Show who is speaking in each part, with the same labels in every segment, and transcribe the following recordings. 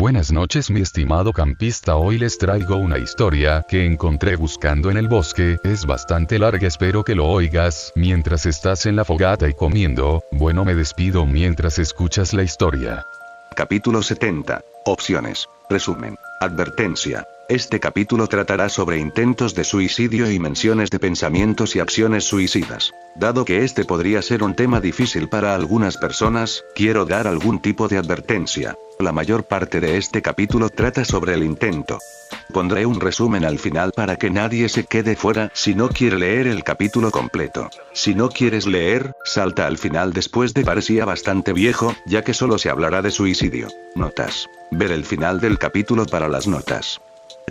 Speaker 1: Buenas noches mi estimado campista, hoy les traigo una historia que encontré buscando en el bosque, es bastante larga, espero que lo oigas mientras estás en la fogata y comiendo. Bueno, me despido mientras escuchas la historia.
Speaker 2: Capítulo 70. Opciones. Resumen. Advertencia. Este capítulo tratará sobre intentos de suicidio y menciones de pensamientos y acciones suicidas. Dado que este podría ser un tema difícil para algunas personas, quiero dar algún tipo de advertencia. La mayor parte de este capítulo trata sobre el intento. Pondré un resumen al final para que nadie se quede fuera si no quiere leer el capítulo completo. Si no quieres leer, salta al final después de parecía bastante viejo, ya que solo se hablará de suicidio. Notas. Ver el final del capítulo para las notas.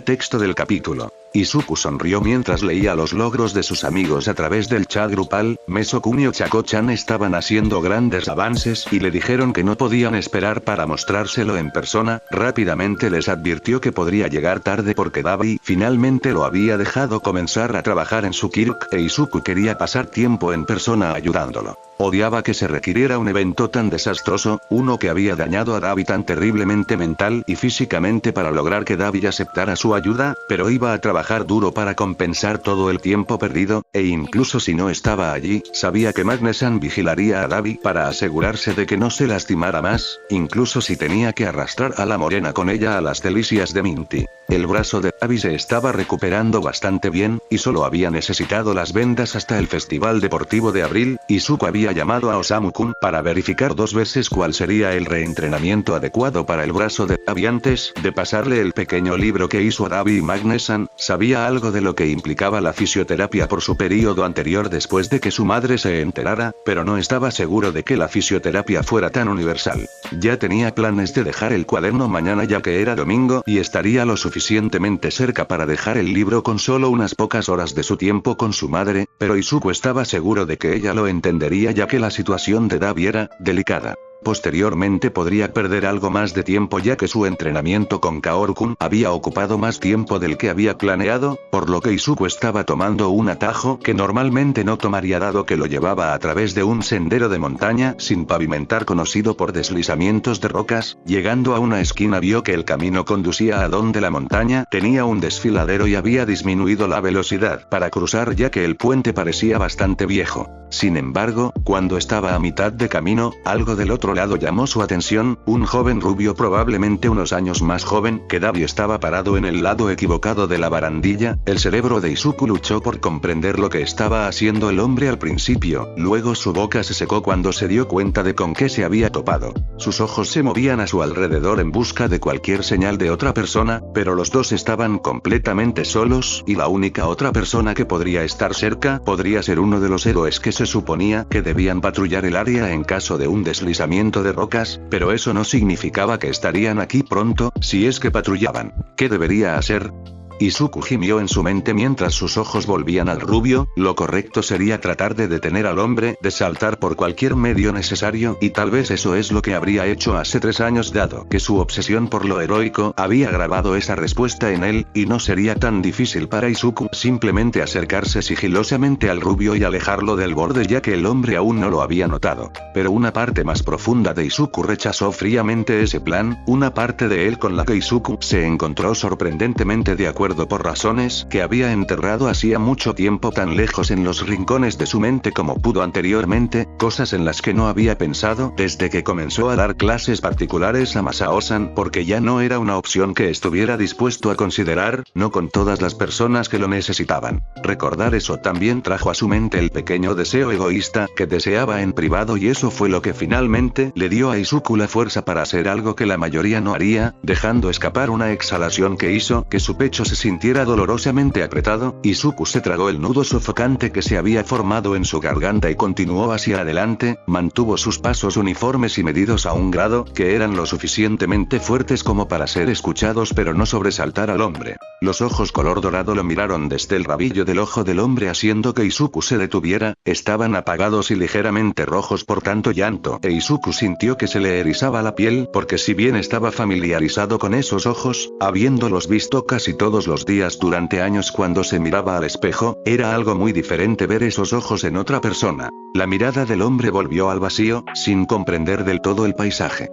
Speaker 2: Texto del capítulo. Izuku sonrió mientras leía los logros de sus amigos a través del chat grupal. Mesokun y Ochako-chan estaban haciendo grandes avances y le dijeron que no podían esperar para mostrárselo en persona. Rápidamente les advirtió que podría llegar tarde porque Dabi finalmente lo había dejado comenzar a trabajar en su kirk e Izuku quería pasar tiempo en persona ayudándolo. Odiaba que se requiriera un evento tan desastroso, uno que había dañado a Dabi tan terriblemente mental y físicamente para lograr que Dabi aceptara su ayuda, pero iba a trabajar duro para compensar todo el tiempo perdido, e incluso si no estaba allí, sabía que Magnesan vigilaría a Dabi para asegurarse de que no se lastimara más, incluso si tenía que arrastrar a la morena con ella a las delicias de Minty. El brazo de Dabi se estaba recuperando bastante bien, y solo había necesitado las vendas hasta el festival deportivo de abril. Izuku había llamado a Osamu-kun para verificar 2 veces cuál sería el reentrenamiento adecuado para el brazo de Dabi antes de pasarle el pequeño libro que hizo a Dabi y Magnesan. Sabía algo de lo que implicaba la fisioterapia por su periodo anterior después de que su madre se enterara, pero no estaba seguro de que la fisioterapia fuera tan universal. Ya tenía planes de dejar el cuaderno mañana ya que era domingo y estaría lo suficientemente cerca para dejar el libro con solo unas pocas horas de su tiempo con su madre, pero Izuku estaba seguro de que ella lo entendería ya que la situación de Dabi era delicada. Posteriormente podría perder algo más de tiempo ya que su entrenamiento con Kaoru-kun había ocupado más tiempo del que había planeado, por lo que Izuku estaba tomando un atajo que normalmente no tomaría dado que lo llevaba a través de un sendero de montaña sin pavimentar conocido por deslizamientos de rocas. Llegando a una esquina vio que el camino conducía a donde la montaña tenía un desfiladero y había disminuido la velocidad para cruzar ya que el puente parecía bastante viejo. Sin embargo, cuando estaba a mitad de camino, algo del otro lado llamó su atención, un joven rubio probablemente unos años más joven que Dabi estaba parado en el lado equivocado de la barandilla. El cerebro de Izuku luchó por comprender lo que estaba haciendo el hombre al principio, luego su boca se secó cuando se dio cuenta de con qué se había topado. Sus ojos se movían a su alrededor en busca de cualquier señal de otra persona, pero los dos estaban completamente solos y la única otra persona que podría estar cerca podría ser uno de los héroes que se suponía que debían patrullar el área en caso de un deslizamiento de rocas, pero eso no significaba que estarían aquí pronto, si es que patrullaban. ¿Qué debería hacer? Izuku gimió en su mente mientras sus ojos volvían al rubio. Lo correcto sería tratar de detener al hombre de saltar por cualquier medio necesario y tal vez eso es lo que habría hecho hace 3 años dado que su obsesión por lo heroico había grabado esa respuesta en él, y no sería tan difícil para Izuku simplemente acercarse sigilosamente al rubio y alejarlo del borde ya que el hombre aún no lo había notado. Pero una parte más profunda de Izuku rechazó fríamente ese plan, una parte de él con la que Izuku se encontró sorprendentemente de acuerdo por razones que había enterrado hacía mucho tiempo tan lejos en los rincones de su mente como pudo anteriormente, cosas en las que no había pensado desde que comenzó a dar clases particulares a Masao-san porque ya no era una opción que estuviera dispuesto a considerar, no con todas las personas que lo necesitaban. Recordar eso también trajo a su mente el pequeño deseo egoísta que deseaba en privado y eso fue lo que finalmente le dio a Izuku la fuerza para hacer algo que la mayoría no haría, dejando escapar una exhalación que hizo que su pecho se sintiera dolorosamente apretado. Izuku se tragó el nudo sofocante que se había formado en su garganta y continuó hacia adelante, mantuvo sus pasos uniformes y medidos a un grado que eran lo suficientemente fuertes como para ser escuchados pero no sobresaltar al hombre. Los ojos color dorado lo miraron desde el rabillo del ojo del hombre haciendo que Izuku se detuviera, estaban apagados y ligeramente rojos por tanto llanto e Izuku sintió que se le erizaba la piel porque si bien estaba familiarizado con esos ojos, habiéndolos visto casi todos los días durante años cuando se miraba al espejo, era algo muy diferente ver esos ojos en otra persona. La mirada del hombre volvió al vacío, sin comprender del todo el paisaje.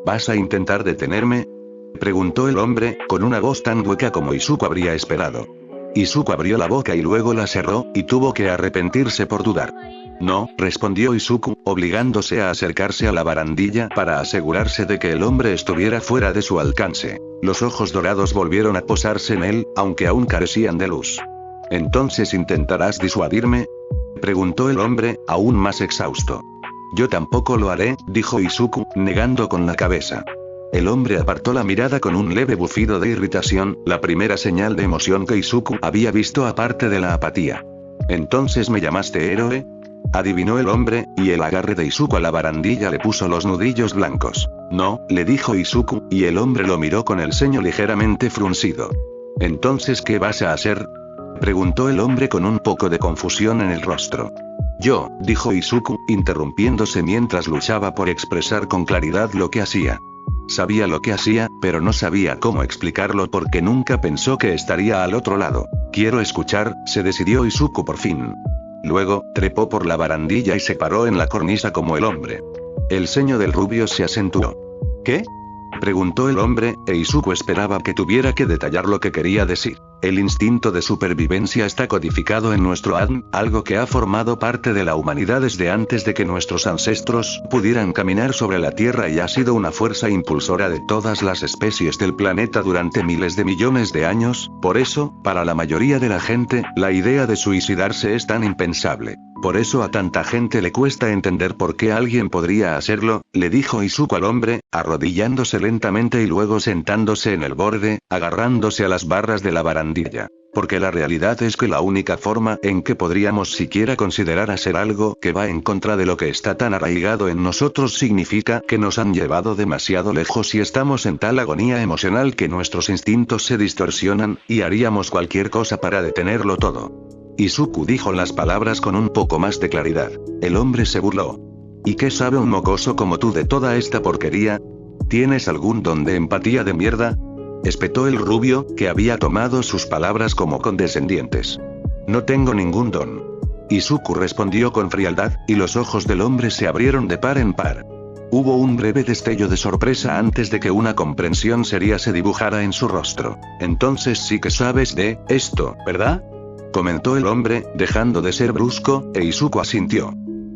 Speaker 2: ¿Vas a intentar detenerme? Preguntó el hombre, con una voz tan hueca como Izuku habría esperado. Izuku abrió la boca y luego la cerró, y tuvo que arrepentirse por dudar. No, respondió Izuku, obligándose a acercarse a la barandilla para asegurarse de que el hombre estuviera fuera de su alcance. Los ojos dorados volvieron a posarse en él, aunque aún carecían de luz. ¿Entonces intentarás disuadirme?, preguntó el hombre, aún más exhausto. Yo tampoco lo haré, dijo Izuku, negando con la cabeza. El hombre apartó la mirada con un leve bufido de irritación, la primera señal de emoción que Izuku había visto aparte de la apatía. ¿Entonces me llamaste héroe?, adivinó el hombre, y el agarre de Izuku a la barandilla le puso los nudillos blancos. No, le dijo Izuku, y el hombre lo miró con el ceño ligeramente fruncido. ¿Entonces qué vas a hacer?, preguntó el hombre con un poco de confusión en el rostro. Yo, dijo Izuku, interrumpiéndose mientras luchaba por expresar con claridad lo que hacía. Sabía lo que hacía, pero no sabía cómo explicarlo porque nunca pensó que estaría al otro lado. Quiero escuchar, se decidió Izuku por fin. Luego, trepó por la barandilla y se paró en la cornisa como el hombre. El ceño del rubio se acentuó. ¿Qué?, preguntó el hombre, e Izuku esperaba que tuviera que detallar lo que quería decir. El instinto de supervivencia está codificado en nuestro ADN, algo que ha formado parte de la humanidad desde antes de que nuestros ancestros pudieran caminar sobre la Tierra y ha sido una fuerza impulsora de todas las especies del planeta durante miles de millones de años. Por eso, para la mayoría de la gente, la idea de suicidarse es tan impensable. Por eso a tanta gente le cuesta entender por qué alguien podría hacerlo, le dijo Izuku al hombre, arrodillándose lentamente y luego sentándose en el borde, agarrándose a las barras de la barandilla. Porque la realidad es que la única forma en que podríamos siquiera considerar hacer algo que va en contra de lo que está tan arraigado en nosotros significa que nos han llevado demasiado lejos y estamos en tal agonía emocional que nuestros instintos se distorsionan, y haríamos cualquier cosa para detenerlo todo. Izuku dijo las palabras con un poco más de claridad. El hombre se burló. ¿Y qué sabe un mocoso como tú de toda esta porquería? ¿Tienes algún don de empatía de mierda?, espetó el rubio, que había tomado sus palabras como condescendientes. No tengo ningún don. Izuku respondió con frialdad, y los ojos del hombre se abrieron de par en par. Hubo un breve destello de sorpresa antes de que una comprensión seria se dibujara en su rostro. Entonces sí que sabes de esto, ¿verdad?, comentó el hombre, dejando de ser brusco, e Izuku asintió.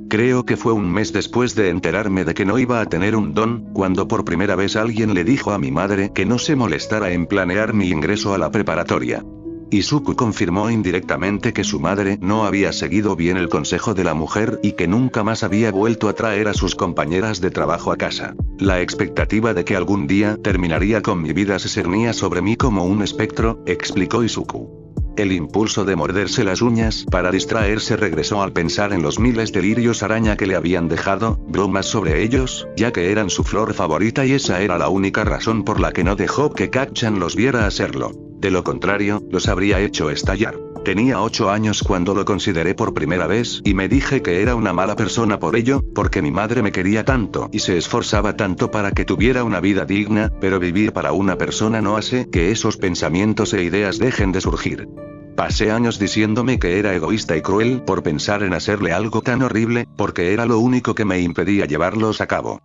Speaker 2: Creo que fue un mes después de enterarme de que no iba a tener un don, cuando por primera vez alguien le dijo a mi madre que no se molestara en planear mi ingreso a la preparatoria. Izuku confirmó indirectamente que su madre no había seguido bien el consejo de la mujer y que nunca más había vuelto a traer a sus compañeras de trabajo a casa. La expectativa de que algún día terminaría con mi vida se cernía sobre mí como un espectro, explicó Izuku. El impulso de morderse las uñas para distraerse regresó al pensar en los miles de lirios araña que le habían dejado bromas sobre ellos, ya que eran su flor favorita y esa era la única razón por la que no dejó que Kacchan los viera hacerlo. De lo contrario, los habría hecho estallar. Tenía 8 años cuando lo consideré por primera vez y me dije que era una mala persona por ello, porque mi madre me quería tanto y se esforzaba tanto para que tuviera una vida digna, pero vivir para una persona no hace que esos pensamientos e ideas dejen de surgir. Pasé años diciéndome que era egoísta y cruel por pensar en hacerle algo tan horrible, porque era lo único que me impedía llevarlos a cabo.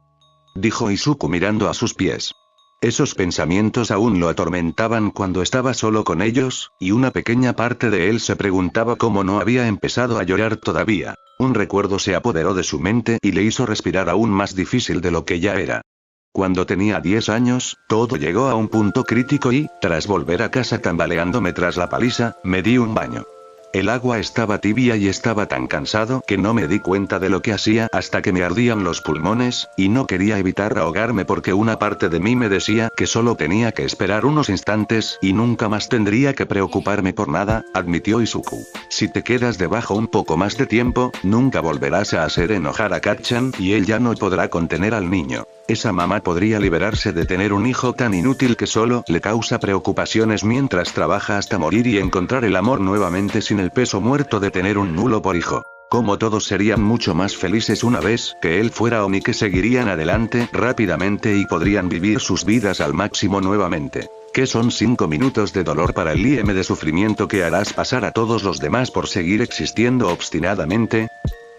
Speaker 2: Dijo Izuku mirando a sus pies. Esos pensamientos aún lo atormentaban cuando estaba solo con ellos, y una pequeña parte de él se preguntaba cómo no había empezado a llorar todavía. Un recuerdo se apoderó de su mente y le hizo respirar aún más difícil de lo que ya era. Cuando tenía 10 años, todo llegó a un punto crítico y, tras volver a casa tambaleándome tras la paliza, me di un baño. El agua estaba tibia y estaba tan cansado que no me di cuenta de lo que hacía hasta que me ardían los pulmones, y no quería evitar ahogarme porque una parte de mí me decía que solo tenía que esperar unos instantes y nunca más tendría que preocuparme por nada, admitió Izuku. Si te quedas debajo un poco más de tiempo, nunca volverás a hacer enojar a Kacchan y él ya no podrá contener al niño. Esa mamá podría liberarse de tener un hijo tan inútil que solo le causa preocupaciones mientras trabaja hasta morir y encontrar el amor nuevamente sin el peso muerto de tener un nulo por hijo. Como todos serían mucho más felices una vez que él fuera Oni, que seguirían adelante rápidamente y podrían vivir sus vidas al máximo nuevamente. ¿Qué son 5 minutos de dolor para el IM de sufrimiento que harás pasar a todos los demás por seguir existiendo obstinadamente?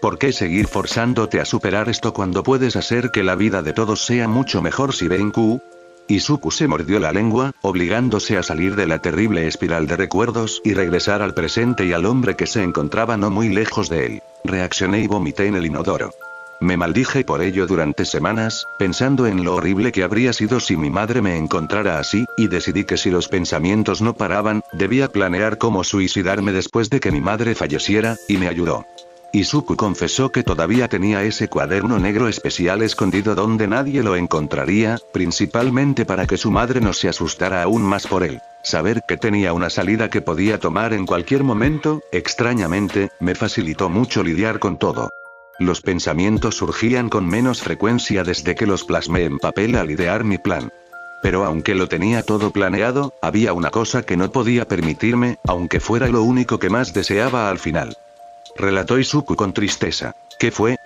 Speaker 2: ¿Por qué seguir forzándote a superar esto cuando puedes hacer que la vida de todos sea mucho mejor si Benku? Izuku se mordió la lengua, obligándose a salir de la terrible espiral de recuerdos y regresar al presente y al hombre que se encontraba no muy lejos de él. Reaccioné y vomité en el inodoro. Me maldije por ello durante semanas, pensando en lo horrible que habría sido si mi madre me encontrara así, y decidí que si los pensamientos no paraban, debía planear cómo suicidarme después de que mi madre falleciera, y me ayudó. Izuku confesó que todavía tenía ese cuaderno negro especial escondido donde nadie lo encontraría, principalmente para que su madre no se asustara aún más por él. Saber que tenía una salida que podía tomar en cualquier momento, extrañamente, me facilitó mucho lidiar con todo. Los pensamientos surgían con menos frecuencia desde que los plasmé en papel al idear mi plan. Pero aunque lo tenía todo planeado, había una cosa que no podía permitirme, aunque fuera lo único que más deseaba al final. Relató Izuku con tristeza. ¿Qué fue?,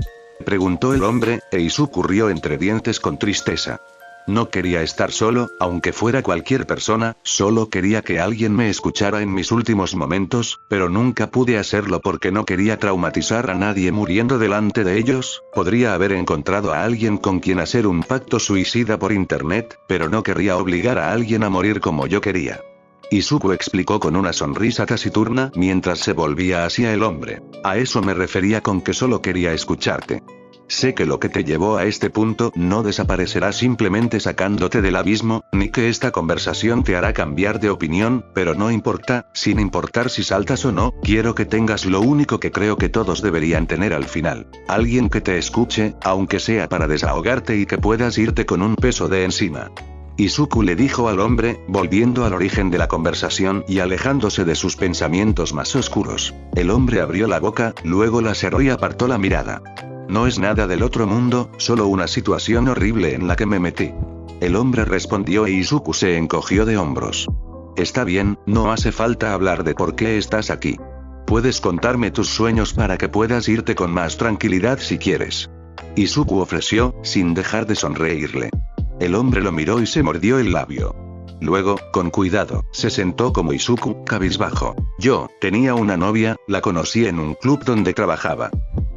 Speaker 2: preguntó el hombre, e Izuku rió entre dientes con tristeza. No quería estar solo, aunque fuera cualquier persona, solo quería que alguien me escuchara en mis últimos momentos, pero nunca pude hacerlo porque no quería traumatizar a nadie muriendo delante de ellos. Podría haber encontrado a alguien con quien hacer un pacto suicida por internet, pero no querría obligar a alguien a morir como yo quería. Izuku explicó con una sonrisa taciturna mientras se volvía hacia el hombre. A eso me refería con que solo quería escucharte. Sé que lo que te llevó a este punto no desaparecerá simplemente sacándote del abismo, ni que esta conversación te hará cambiar de opinión, pero no importa, sin importar si saltas o no, quiero que tengas lo único que creo que todos deberían tener al final. Alguien que te escuche, aunque sea para desahogarte y que puedas irte con un peso de encima. Izuku le dijo al hombre, volviendo al origen de la conversación y alejándose de sus pensamientos más oscuros. El hombre abrió la boca, luego la cerró y apartó la mirada. No es nada del otro mundo, solo una situación horrible en la que me metí. El hombre respondió e Izuku se encogió de hombros. Está bien, no hace falta hablar de por qué estás aquí. Puedes contarme tus sueños para que puedas irte con más tranquilidad si quieres. Izuku ofreció, sin dejar de sonreírle. El hombre lo miró y se mordió el labio. Luego, con cuidado, se sentó como Izuku, cabizbajo. Yo tenía una novia, la conocí en un club donde trabajaba.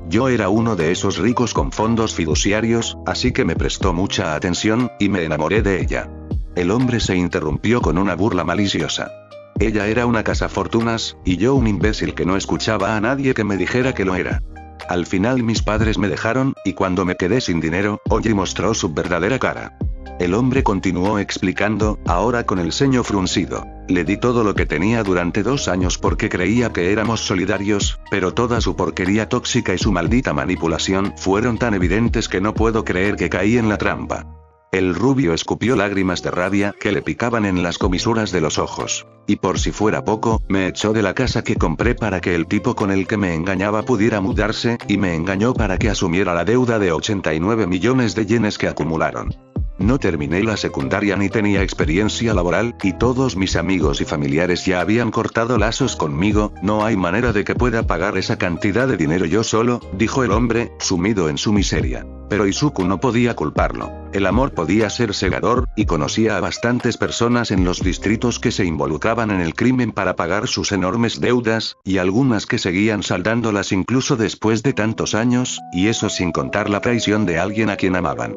Speaker 2: Yo era uno de esos ricos con fondos fiduciarios, así que me prestó mucha atención, y me enamoré de ella. El hombre se interrumpió con una burla maliciosa. Ella era una cazafortunas, y yo un imbécil que no escuchaba a nadie que me dijera que lo era. Al final mis padres me dejaron, y cuando me quedé sin dinero, Oji mostró su verdadera cara. El hombre continuó explicando, ahora con el ceño fruncido. Le di todo lo que tenía durante 2 años porque creía que éramos solidarios, pero toda su porquería tóxica y su maldita manipulación fueron tan evidentes que no puedo creer que caí en la trampa. El rubio escupió lágrimas de rabia que le picaban en las comisuras de los ojos. Y por si fuera poco, me echó de la casa que compré para que el tipo con el que me engañaba pudiera mudarse, y me engañó para que asumiera la deuda de 89 millones de yenes que acumularon. No terminé la secundaria ni tenía experiencia laboral, y todos mis amigos y familiares ya habían cortado lazos conmigo. No hay manera de que pueda pagar esa cantidad de dinero yo solo, dijo el hombre, sumido en su miseria. Pero Izuku no podía culparlo. El amor podía ser cegador, y conocía a bastantes personas en los distritos que se involucraban en el crimen para pagar sus enormes deudas, y algunas que seguían saldándolas incluso después de tantos años, y eso sin contar la traición de alguien a quien amaban.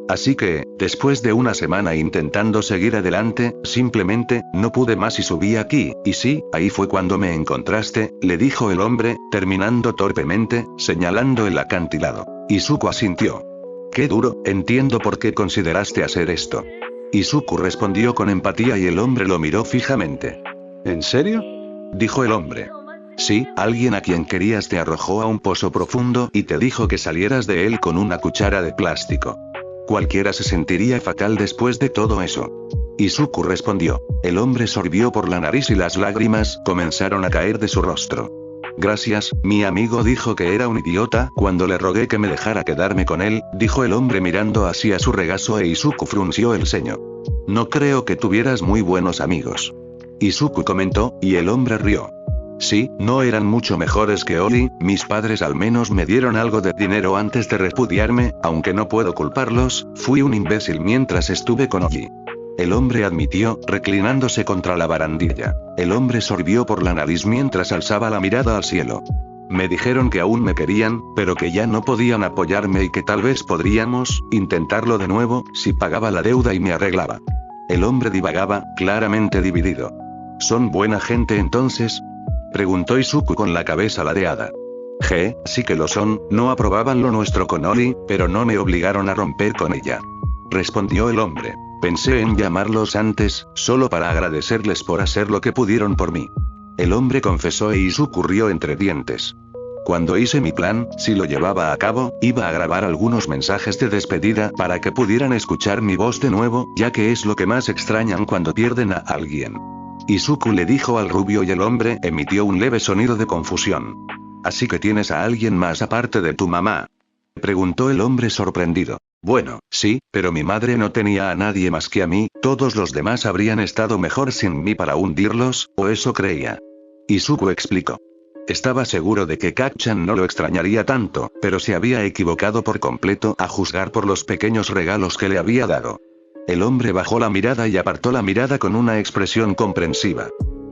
Speaker 2: Así que, después de una semana intentando seguir adelante, simplemente, no pude más y subí aquí, y sí, ahí fue cuando me encontraste, le dijo el hombre, terminando torpemente, señalando el acantilado. Izuku asintió. Qué duro, entiendo por qué consideraste hacer esto. Izuku respondió con empatía y el hombre lo miró fijamente. ¿En serio?, dijo el hombre. Sí, alguien a quien querías te arrojó a un pozo profundo y te dijo que salieras de él con una cuchara de plástico. Cualquiera se sentiría fatal después de todo eso. Izuku respondió. El hombre sorbió por la nariz y las lágrimas comenzaron a caer de su rostro. Gracias, mi amigo dijo que era un idiota cuando le rogué que me dejara quedarme con él, dijo el hombre mirando hacia su regazo e Izuku frunció el ceño. No creo que tuvieras muy buenos amigos. Izuku comentó, y el hombre rió. Sí, no eran mucho mejores que Oli, mis padres al menos me dieron algo de dinero antes de repudiarme, aunque no puedo culparlos, fui un imbécil mientras estuve con Oli. El hombre admitió, reclinándose contra la barandilla. El hombre sorbió por la nariz mientras alzaba la mirada al cielo. Me dijeron que aún me querían, pero que ya no podían apoyarme y que tal vez podríamos intentarlo de nuevo, si pagaba la deuda y me arreglaba. El hombre divagaba, claramente dividido. ¿Son buena gente entonces?, preguntó Izuku con la cabeza ladeada. Sí que lo son, no aprobaban lo nuestro con Ori, pero no me obligaron a romper con ella, respondió el hombre. Pensé en llamarlos antes, solo para agradecerles por hacer lo que pudieron por mí. El hombre confesó e Izuku rió entre dientes. Cuando hice mi plan, si lo llevaba a cabo, iba a grabar algunos mensajes de despedida para que pudieran escuchar mi voz de nuevo, ya que es lo que más extrañan cuando pierden a alguien. Izuku le dijo al rubio y el hombre emitió un leve sonido de confusión. ¿Así que tienes a alguien más aparte de tu mamá?, preguntó el hombre sorprendido. Bueno, sí, pero mi madre no tenía a nadie más que a mí, todos los demás habrían estado mejor sin mí para hundirlos, o eso creía. Izuku explicó. Estaba seguro de que Kacchan no lo extrañaría tanto, pero se había equivocado por completo a juzgar por los pequeños regalos que le había dado. El hombre bajó la mirada y apartó la mirada con una expresión comprensiva.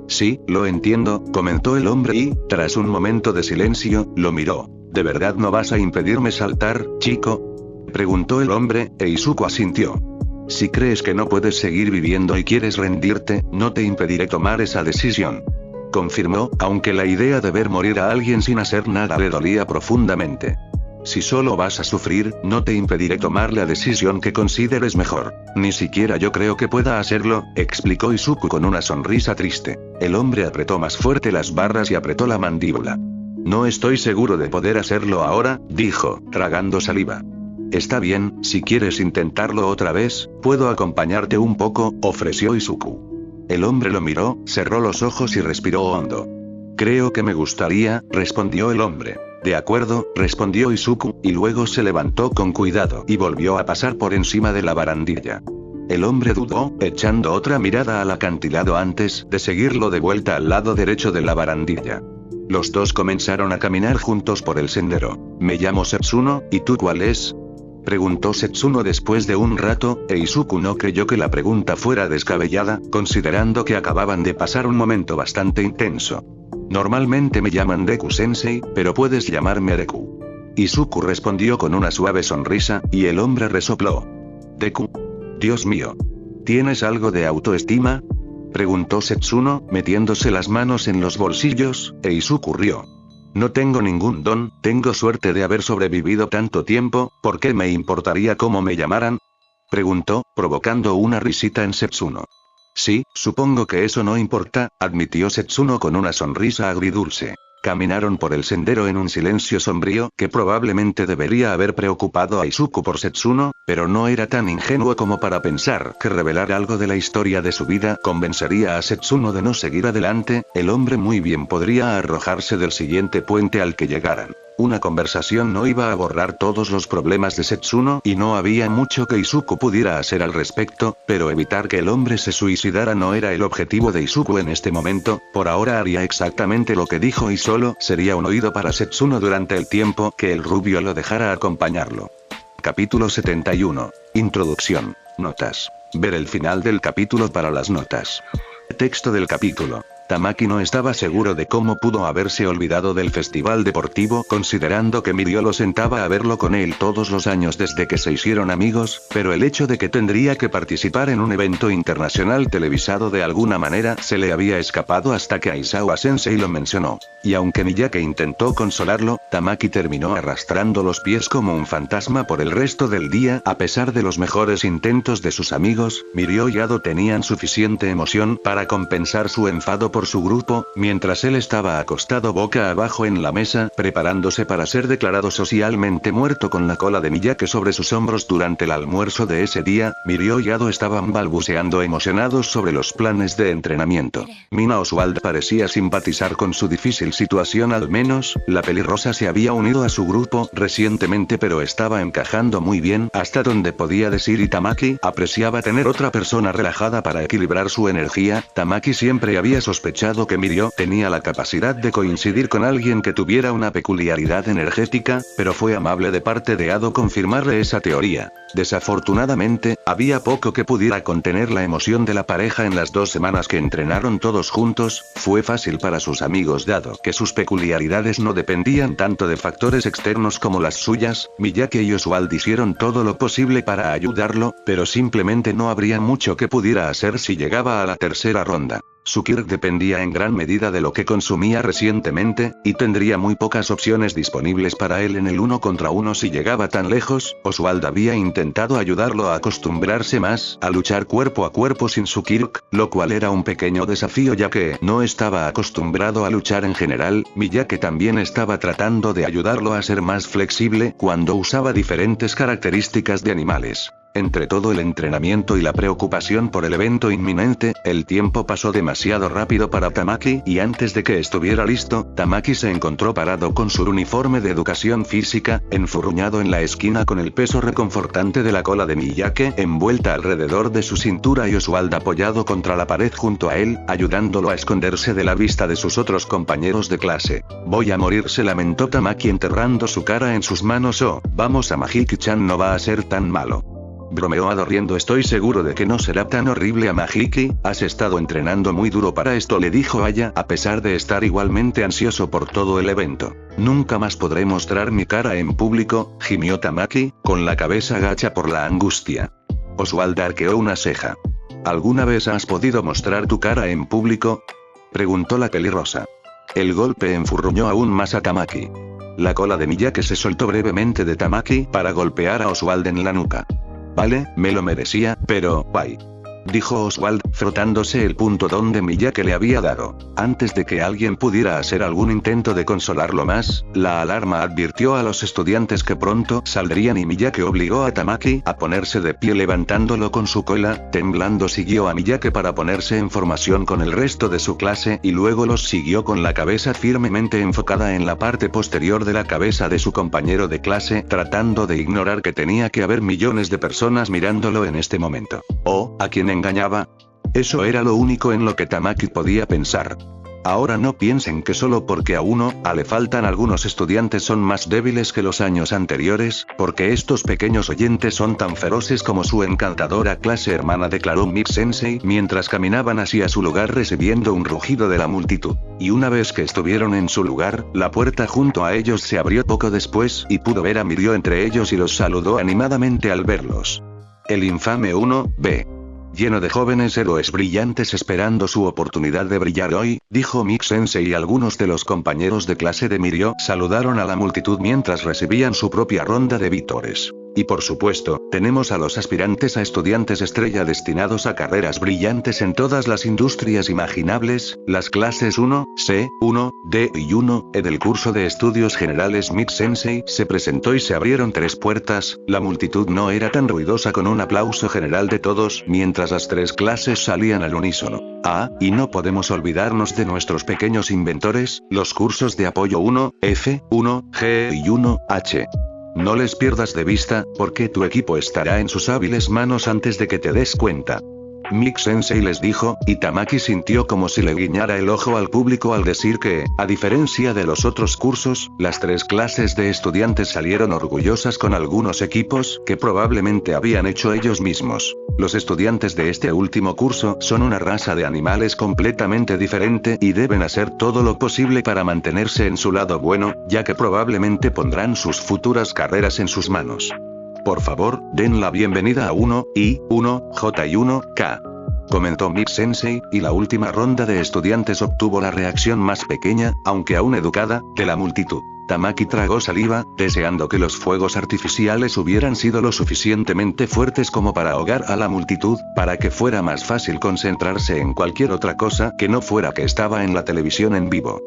Speaker 2: Sí, lo entiendo, comentó el hombre y, tras un momento de silencio, lo miró. ¿De verdad no vas a impedirme saltar, chico?, preguntó el hombre, e Izuku asintió. Si crees que no puedes seguir viviendo y quieres rendirte, no te impediré tomar esa decisión, confirmó, aunque la idea de ver morir a alguien sin hacer nada le dolía profundamente. Si solo vas a sufrir, no te impediré tomar la decisión que consideres mejor. Ni siquiera yo creo que pueda hacerlo, explicó Izuku con una sonrisa triste. El hombre apretó más fuerte las barras y apretó la mandíbula. No estoy seguro de poder hacerlo ahora, dijo, tragando saliva. Está bien, si quieres intentarlo otra vez, puedo acompañarte un poco, ofreció Izuku. El hombre lo miró, cerró los ojos y respiró hondo. Creo que me gustaría, respondió el hombre. De acuerdo, respondió Izuku, y luego se levantó con cuidado y volvió a pasar por encima de la barandilla. El hombre dudó, echando otra mirada al acantilado antes de seguirlo de vuelta al lado derecho de la barandilla. Los dos comenzaron a caminar juntos por el sendero. Me llamo Setsuno, ¿y tú cuál es?, preguntó Setsuno después de un rato, e Izuku no creyó que la pregunta fuera descabellada, considerando que acababan de pasar un momento bastante intenso. Normalmente me llaman Deku-sensei, pero puedes llamarme Deku. Izuku respondió con una suave sonrisa, y el hombre resopló. Deku. Dios mío. ¿Tienes algo de autoestima?, preguntó Setsuno, metiéndose las manos en los bolsillos, e Izuku rió. No tengo ningún don, tengo suerte de haber sobrevivido tanto tiempo, ¿por qué me importaría cómo me llamaran?, preguntó, provocando una risita en Setsuno. Sí, supongo que eso no importa, admitió Setsuno con una sonrisa agridulce. Caminaron por el sendero en un silencio sombrío que probablemente debería haber preocupado a Izuku por Setsuno, pero no era tan ingenuo como para pensar que revelar algo de la historia de su vida convencería a Setsuno de no seguir adelante. El hombre muy bien podría arrojarse del siguiente puente al que llegaran. Una conversación no iba a borrar todos los problemas de Setsuno y no había mucho que Izuku pudiera hacer al respecto, pero evitar que el hombre se suicidara no era el objetivo de Izuku en este momento. Por ahora haría exactamente lo que dijo y solo sería un oído para Setsuno durante el tiempo que el rubio lo dejara acompañarlo. Capítulo 71. Introducción. Notas. Ver el final del capítulo para las notas. Texto del capítulo. Tamaki no estaba seguro de cómo pudo haberse olvidado del festival deportivo considerando que Mirio lo sentaba a verlo con él todos los años desde que se hicieron amigos, pero el hecho de que tendría que participar en un evento internacional televisado de alguna manera se le había escapado hasta que Aizawa Sensei lo mencionó. Y aunque Miyake intentó consolarlo, Tamaki terminó arrastrando los pies como un fantasma por el resto del día. A pesar de los mejores intentos de sus amigos, Mirio y Ado tenían suficiente emoción para compensar su enfado por su grupo, mientras él estaba acostado boca abajo en la mesa, preparándose para ser declarado socialmente muerto con la cola de Miyake sobre sus hombros durante el almuerzo de ese día. Mirio y Ado estaban balbuceando emocionados sobre los planes de entrenamiento. Mina Oswald parecía simpatizar con su difícil situación, al menos, la pelirrosa se había unido a su grupo recientemente pero estaba encajando muy bien hasta donde podía decir y Tamaki apreciaba tener otra persona relajada para equilibrar su energía. Tamaki siempre había sospechado sospechado que Mirio tenía la capacidad de coincidir con alguien que tuviera una peculiaridad energética, pero fue amable de parte de Ado confirmarle esa teoría. Desafortunadamente, había poco que pudiera contener la emoción de la pareja en las 2 semanas que entrenaron todos juntos. Fue fácil para sus amigos dado que sus peculiaridades no dependían tanto de factores externos como las suyas. Miyake y Oswald hicieron todo lo posible para ayudarlo, pero simplemente no habría mucho que pudiera hacer si llegaba a la tercera ronda. Su Kirk dependía en gran medida de lo que consumía recientemente, y tendría muy pocas opciones disponibles para él en el 1 contra 1 si llegaba tan lejos. Oswald había intentado ayudarlo a acostumbrarse más a luchar cuerpo a cuerpo sin su Kirk, lo cual era un pequeño desafío ya que no estaba acostumbrado a luchar en general. Miyake también estaba tratando de ayudarlo a ser más flexible cuando usaba diferentes características de animales. Entre todo el entrenamiento y la preocupación por el evento inminente, el tiempo pasó demasiado rápido para Tamaki, y antes de que estuviera listo, Tamaki se encontró parado con su uniforme de educación física, enfurruñado en la esquina con el peso reconfortante de la cola de Miyake envuelta alrededor de su cintura y Oswald apoyado contra la pared junto a él, ayudándolo a esconderse de la vista de sus otros compañeros de clase. Voy a morir, se lamentó Tamaki enterrando su cara en sus manos. Oh, vamos, Amahiki-chan no va a ser tan malo. Bromeó Ado riendo. Estoy seguro de que no será tan horrible. Amahiki, has estado entrenando muy duro para esto, le dijo Aya, a pesar de estar igualmente ansioso por todo el evento. Nunca más podré mostrar mi cara en público, gimió Tamaki, con la cabeza gacha por la angustia. Oswald arqueó una ceja. ¿Alguna vez has podido mostrar tu cara en público?, preguntó la pelirrosa. El golpe enfurruñó aún más a Tamaki. La cola de Miyake se soltó brevemente de Tamaki para golpear a Oswald en la nuca. Vale, me lo merecía, pero, bye. Dijo Oswald, frotándose el punto donde Miyake le había dado. Antes de que alguien pudiera hacer algún intento de consolarlo más, la alarma advirtió a los estudiantes que pronto saldrían y Miyake obligó a Tamaki a ponerse de pie levantándolo con su cola. Temblando siguió a Miyake para ponerse en formación con el resto de su clase y luego los siguió con la cabeza firmemente enfocada en la parte posterior de la cabeza de su compañero de clase, tratando de ignorar que tenía que haber millones de personas mirándolo en este momento. ¿O a quién engañaba? Eso era lo único en lo que Tamaki podía pensar. Ahora no piensen que solo porque a uno le faltan algunos estudiantes son más débiles que los años anteriores, porque estos pequeños oyentes son tan feroces como su encantadora clase hermana, declaró Mix-sensei mientras caminaban hacia su lugar recibiendo un rugido de la multitud. Y una vez que estuvieron en su lugar, la puerta junto a ellos se abrió poco después y pudo ver a Mirio entre ellos y los saludó animadamente al verlos. El infame 1B. Lleno de jóvenes héroes brillantes esperando su oportunidad de brillar hoy, dijo Mix-sensei, y algunos de los compañeros de clase de Mirio saludaron a la multitud mientras recibían su propia ronda de vítores. Y por supuesto, tenemos a los aspirantes a estudiantes estrella destinados a carreras brillantes en todas las industrias imaginables, las clases 1C, 1D y 1E del curso de estudios generales. Mix-sensei se presentó y se abrieron 3 puertas. La multitud no era tan ruidosa, con un aplauso general de todos mientras las 3 clases salían al unísono. Y no podemos olvidarnos de nuestros pequeños inventores, los cursos de apoyo 1F, 1G y 1H. No les pierdas de vista, porque tu equipo estará en sus hábiles manos antes de que te des cuenta. Mix-sensei les dijo, y Tamaki sintió como si le guiñara el ojo al público al decir que, a diferencia de los otros cursos, las 3 clases de estudiantes salieron orgullosas con algunos equipos que probablemente habían hecho ellos mismos. Los estudiantes de este último curso son una raza de animales completamente diferente y deben hacer todo lo posible para mantenerse en su lado bueno, ya que probablemente pondrán sus futuras carreras en sus manos. Por favor, den la bienvenida a 1I, 1J y 1K. Comentó Mix-sensei, y la última ronda de estudiantes obtuvo la reacción más pequeña, aunque aún educada, de la multitud. Tamaki tragó saliva, deseando que los fuegos artificiales hubieran sido lo suficientemente fuertes como para ahogar a la multitud, para que fuera más fácil concentrarse en cualquier otra cosa que no fuera que estaba en la televisión en vivo.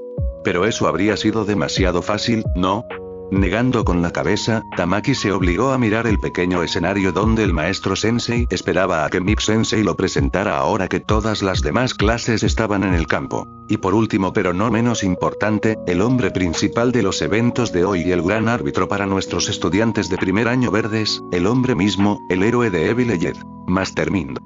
Speaker 2: Pero eso habría sido demasiado fácil, ¿no? Negando con la cabeza, Tamaki se obligó a mirar el pequeño escenario donde el maestro sensei esperaba a que Mix-sensei lo presentara ahora que todas las demás clases estaban en el campo. Y por último, pero no menos importante, el hombre principal de los eventos de hoy y el gran árbitro para nuestros estudiantes de primer año verdes, el hombre mismo, el héroe de Evil Ed, Master Mind.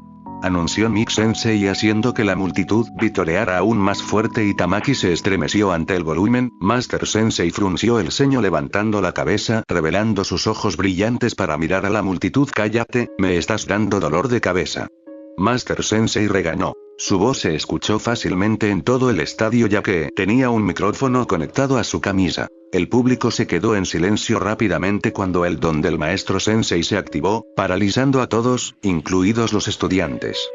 Speaker 2: anunció Miki Sensei haciendo que la multitud vitoreara aún más fuerte y Tamaki se estremeció ante el volumen. Master Sensei frunció el ceño levantando la cabeza, revelando sus ojos brillantes para mirar a la multitud. Cállate, me estás dando dolor de cabeza. Master Sensei regañó. Su voz se escuchó fácilmente en todo el estadio ya que tenía un micrófono conectado a su camisa. El público se quedó en silencio rápidamente cuando el don del maestro Sensei se activó, paralizando a todos, incluidos los estudiantes.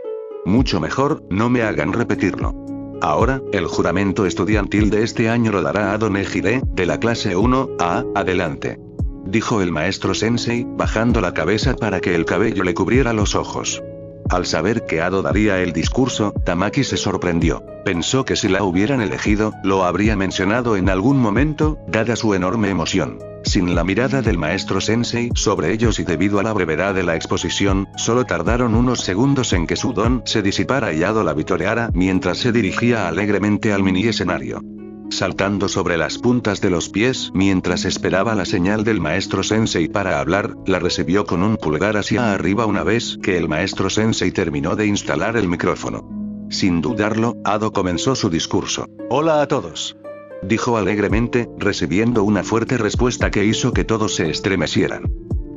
Speaker 2: Mucho mejor, no me hagan repetirlo. Ahora, el juramento estudiantil de este año lo dará a Don Ejide, de la clase 1A, adelante. Dijo el maestro Sensei, bajando la cabeza para que el cabello le cubriera los ojos. Al saber que Ado daría el discurso, Tamaki se sorprendió. Pensó que si la hubieran elegido, lo habría mencionado en algún momento, dada su enorme emoción. Sin la mirada del maestro Sensei sobre ellos y debido a la brevedad de la exposición, solo tardaron unos segundos en que su don se disipara y Ado la vitoreara mientras se dirigía alegremente al mini escenario. Saltando sobre las puntas de los pies mientras esperaba la señal del maestro Sensei para hablar, la recibió con un pulgar hacia arriba una vez que el maestro Sensei terminó de instalar el micrófono. Sin dudarlo, Ado comenzó su discurso. Hola a todos. Dijo alegremente, recibiendo una fuerte respuesta que hizo que todos se estremecieran.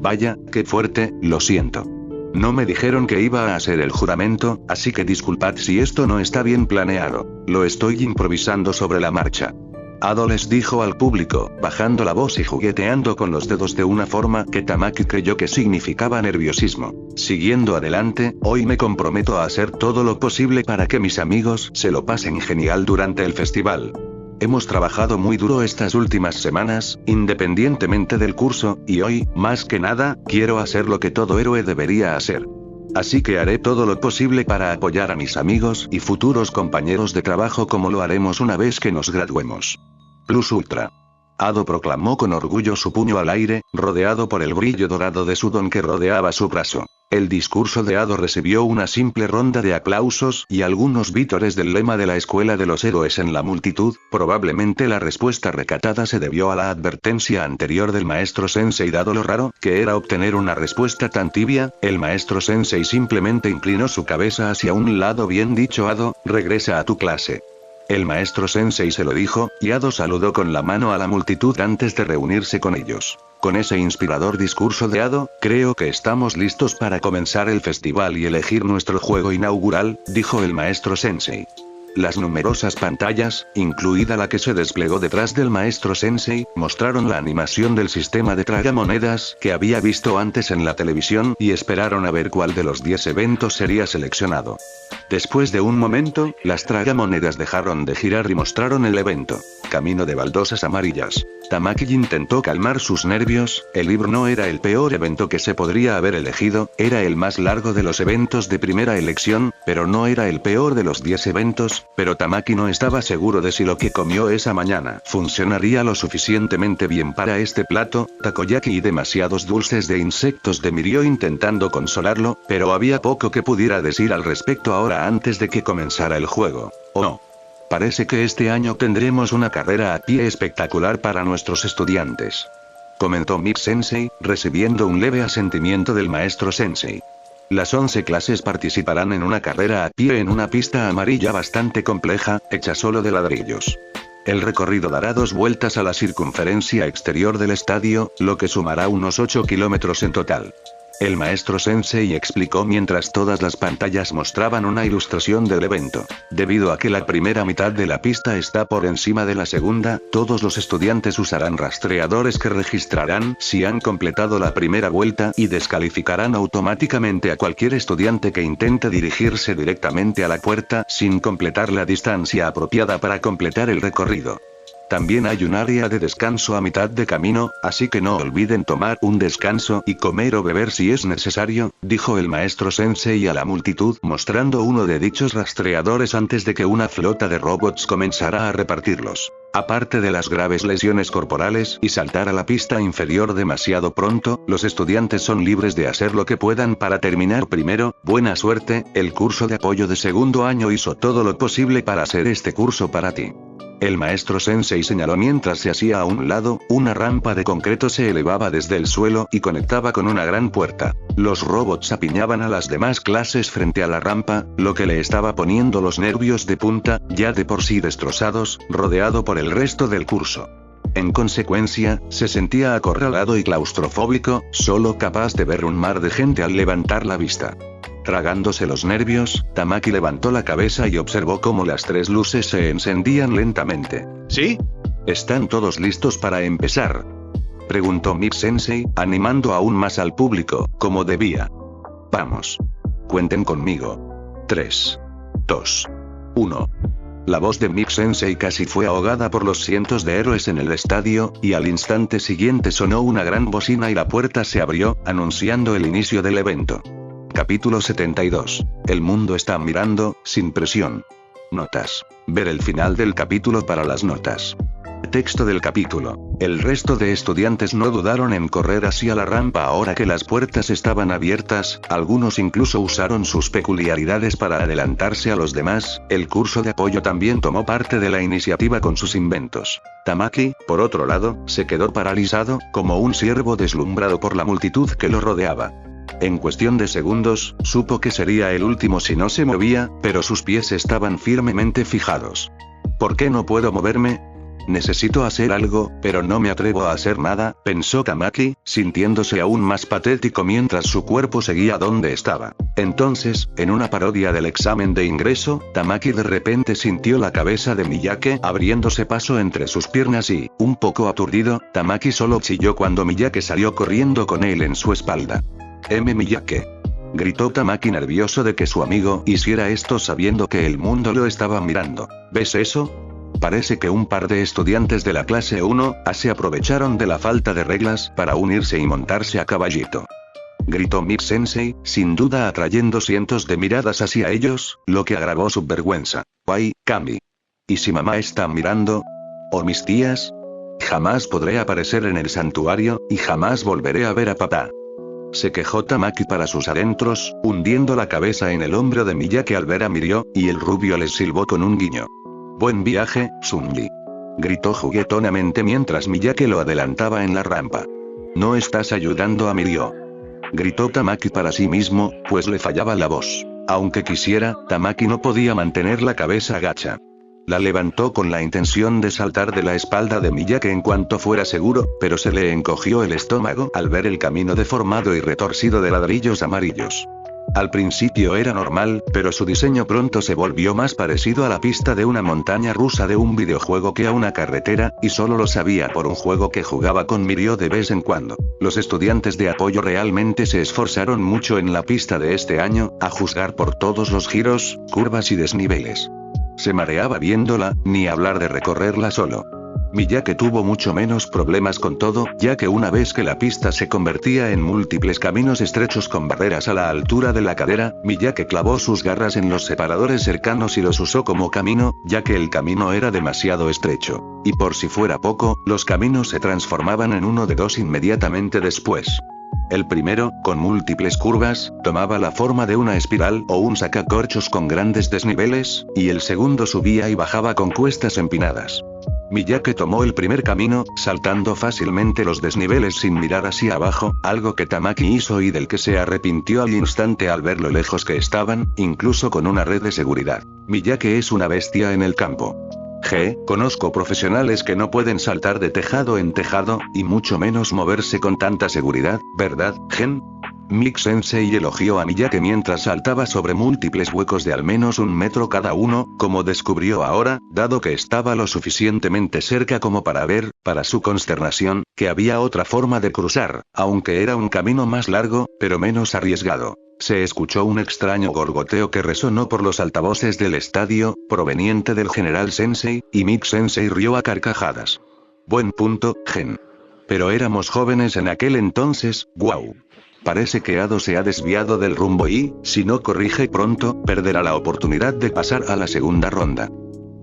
Speaker 2: Vaya, qué fuerte, lo siento. No me dijeron que iba a hacer el juramento, así que disculpad si esto no está bien planeado. Lo estoy improvisando sobre la marcha. Ado les dijo al público, bajando la voz y jugueteando con los dedos de una forma que Tamaki creyó que significaba nerviosismo. Siguiendo adelante, hoy me comprometo a hacer todo lo posible para que mis amigos se lo pasen genial durante el festival. Hemos trabajado muy duro estas últimas semanas, independientemente del curso, y hoy, más que nada, quiero hacer lo que todo héroe debería hacer. Así que haré todo lo posible para apoyar a mis amigos y futuros compañeros de trabajo como lo haremos una vez que nos graduemos. Plus Ultra. Ado proclamó con orgullo su puño al aire, rodeado por el brillo dorado de su don que rodeaba su brazo. El discurso de Ado recibió una simple ronda de aplausos y algunos vítores del lema de la Escuela de los Héroes en la multitud. Probablemente la respuesta recatada se debió a la advertencia anterior del maestro Sensei dado lo raro que era obtener una respuesta tan tibia. El maestro Sensei simplemente inclinó su cabeza hacia un lado. Bien dicho Ado, regresa a tu clase. El maestro Sensei se lo dijo, y Ado saludó con la mano a la multitud antes de reunirse con ellos. Con ese inspirador discurso de Ado, creo que estamos listos para comenzar el festival y elegir nuestro juego inaugural, dijo el maestro Sensei. Las numerosas pantallas, incluida la que se desplegó detrás del maestro Sensei, mostraron la animación del sistema de tragamonedas que había visto antes en la televisión y esperaron a ver cuál de los 10 eventos sería seleccionado. Después de un momento, las tragamonedas dejaron de girar y mostraron el evento. Camino de baldosas amarillas. Tamaki intentó calmar sus nervios, el libro no era el peor evento que se podría haber elegido, era el más largo de los eventos de primera elección, pero no era el peor de los 10 eventos, pero Tamaki no estaba seguro de si lo que comió esa mañana funcionaría lo suficientemente bien para este plato. Takoyaki y demasiados dulces de insectos de Mirio intentando consolarlo, pero había poco que pudiera decir al respecto ahora antes de que comenzara el juego. Oh no. Parece que este año tendremos una carrera a pie espectacular para nuestros estudiantes. Comentó Miki Sensei, recibiendo un leve asentimiento del maestro Sensei. Las 11 clases participarán en una carrera a pie en una pista amarilla bastante compleja, hecha solo de ladrillos. El recorrido dará 2 vueltas a la circunferencia exterior del estadio, lo que sumará unos 8 kilómetros en total. El maestro Sensei explicó mientras todas las pantallas mostraban una ilustración del evento. Debido a que la primera mitad de la pista está por encima de la segunda, todos los estudiantes usarán rastreadores que registrarán si han completado la primera vuelta y descalificarán automáticamente a cualquier estudiante que intente dirigirse directamente a la puerta sin completar la distancia apropiada para completar el recorrido. También hay un área de descanso a mitad de camino, así que no olviden tomar un descanso y comer o beber si es necesario, dijo el maestro Sensei a la multitud mostrando uno de dichos rastreadores antes de que una flota de robots comenzara a repartirlos. Aparte de las graves lesiones corporales y saltar a la pista inferior demasiado pronto, los estudiantes son libres de hacer lo que puedan para terminar primero. Buena suerte, el curso de apoyo de segundo año hizo todo lo posible para hacer este curso para ti. El maestro Sensei señaló mientras se hacía a un lado, una rampa de concreto se elevaba desde el suelo y conectaba con una gran puerta. Los robots apiñaban a las demás clases frente a la rampa, lo que le estaba poniendo los nervios de punta, ya de por sí destrozados, rodeado por el resto del curso. En consecuencia, se sentía acorralado y claustrofóbico, solo capaz de ver un mar de gente al levantar la vista. Tragándose los nervios, Tamaki levantó la cabeza y observó cómo las 3 luces se encendían lentamente.
Speaker 3: ¿Sí?
Speaker 2: ¿Están todos listos para empezar?, preguntó Mix Sensei, animando aún más al público, como debía. Vamos. Cuenten conmigo. 3, 2, 1. La voz de Mix Sensei casi fue ahogada por los cientos de héroes en el estadio, y al instante siguiente sonó una gran bocina y la puerta se abrió, anunciando el inicio del evento. Capítulo 72. El mundo está mirando, sin presión. Notas. Ver el final del capítulo para las notas. Texto del capítulo. El resto de estudiantes no dudaron en correr hacia la rampa ahora que las puertas estaban abiertas, algunos incluso usaron sus peculiaridades para adelantarse a los demás. El curso de apoyo también tomó parte de la iniciativa con sus inventos. Tamaki, por otro lado, se quedó paralizado, como un ciervo deslumbrado por la multitud que lo rodeaba. En cuestión de segundos, supo que sería el último si no se movía, pero sus pies estaban firmemente fijados. ¿Por qué no puedo moverme? Necesito hacer algo, pero no me atrevo a hacer nada, pensó Tamaki, sintiéndose aún más patético mientras su cuerpo seguía donde estaba. Entonces, en una parodia del examen de ingreso, Tamaki de repente sintió la cabeza de Miyake abriéndose paso entre sus piernas y, un poco aturdido, Tamaki solo chilló cuando Miyake salió corriendo con él en su espalda. Miyake. Gritó Tamaki nervioso de que su amigo hiciera esto sabiendo que el mundo lo estaba mirando. ¿Ves eso? Parece que un par de estudiantes de la clase 1A se aprovecharon de la falta de reglas para unirse y montarse a caballito. Gritó Mix Sensei, sin duda atrayendo cientos de miradas hacia ellos, lo que agravó su vergüenza. ¡Ay, Kami! ¿Y si mamá está mirando? ¿O mis tías? Jamás podré aparecer en el santuario, y jamás volveré a ver a papá. Se quejó Tamaki para sus adentros, hundiendo la cabeza en el hombro de Miyake al ver a Mirio, y el rubio les silbó con un guiño. «Buen viaje, Sunji», gritó juguetonamente mientras Miyake lo adelantaba en la rampa. «No estás ayudando a Mirio», gritó Tamaki para sí mismo, pues le fallaba la voz. Aunque quisiera, Tamaki no podía mantener la cabeza gacha. La levantó con la intención de saltar de la espalda de Miyake en cuanto fuera seguro, pero se le encogió el estómago al ver el camino deformado y retorcido de ladrillos amarillos. Al principio era normal, pero su diseño pronto se volvió más parecido a la pista de una montaña rusa de un videojuego que a una carretera, y solo lo sabía por un juego que jugaba con Mirio de vez en cuando. Los estudiantes de apoyo realmente se esforzaron mucho en la pista de este año, a juzgar por todos los giros, curvas y desniveles. Se mareaba viéndola, ni hablar de recorrerla solo. Miyake tuvo mucho menos problemas con todo, ya que una vez que la pista se convertía en múltiples caminos estrechos con barreras a la altura de la cadera, Miyake clavó sus garras en los separadores cercanos y los usó como camino, ya que el camino era demasiado estrecho. Y por si fuera poco, los caminos se transformaban en uno de dos inmediatamente después. El primero, con múltiples curvas, tomaba la forma de una espiral o un sacacorchos con grandes desniveles, y el segundo subía y bajaba con cuestas empinadas. Miyake tomó el primer camino, saltando fácilmente los desniveles sin mirar hacia abajo, algo que Tamaki hizo y del que se arrepintió al instante al ver lo lejos que estaban, incluso con una red de seguridad. Miyake es una bestia en el campo. Conozco profesionales que no pueden saltar de tejado en tejado, y mucho menos moverse con tanta seguridad, ¿verdad, Gen? Mix Sensei elogió a Miyake mientras saltaba sobre múltiples huecos de al menos 1 metro cada uno, como descubrió ahora, dado que estaba lo suficientemente cerca como para ver, para su consternación, que había otra forma de cruzar, aunque era un camino más largo, pero menos arriesgado. Se escuchó un extraño gorgoteo que resonó por los altavoces del estadio, proveniente del general Sensei, y Mix Sensei rió a carcajadas. Buen punto, Gen. Pero éramos jóvenes en aquel entonces, guau. Parece que Ado se ha desviado del rumbo y, si no corrige pronto, perderá la oportunidad de pasar a la segunda ronda.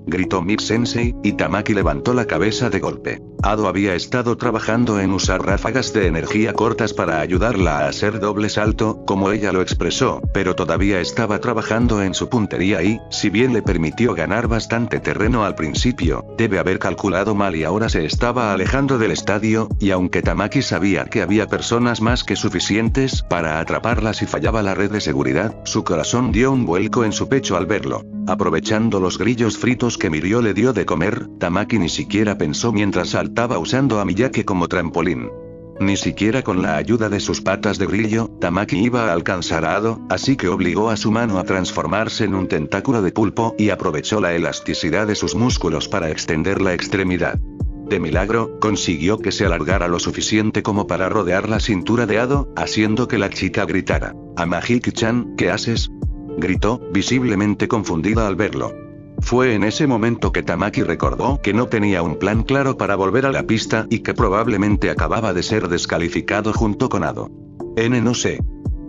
Speaker 2: Gritó Mix Sensei, y Tamaki levantó la cabeza de golpe. Ado había estado trabajando en usar ráfagas de energía cortas para ayudarla a hacer doble salto, como ella lo expresó, pero todavía estaba trabajando en su puntería y, si bien le permitió ganar bastante terreno al principio, debe haber calculado mal y ahora se estaba alejando del estadio, y aunque Tamaki sabía que había personas más que suficientes para atraparla si fallaba la red de seguridad, su corazón dio un vuelco en su pecho al verlo. Aprovechando los grillos fritos que Mirio le dio de comer, Tamaki ni siquiera pensó mientras saltaba usando a Miyake como trampolín. Ni siquiera con la ayuda de sus patas de grillo, Tamaki iba a alcanzar a Ado, así que obligó a su mano a transformarse en un tentáculo de pulpo y aprovechó la elasticidad de sus músculos para extender la extremidad. De milagro, consiguió que se alargara lo suficiente como para rodear la cintura de Ado, haciendo que la chica gritara: «Amahiki-chan, ¿qué haces?», gritó, visiblemente confundida al verlo. Fue en ese momento que Tamaki recordó que no tenía un plan claro para volver a la pista y que probablemente acababa de ser descalificado junto con Ado. No sé»,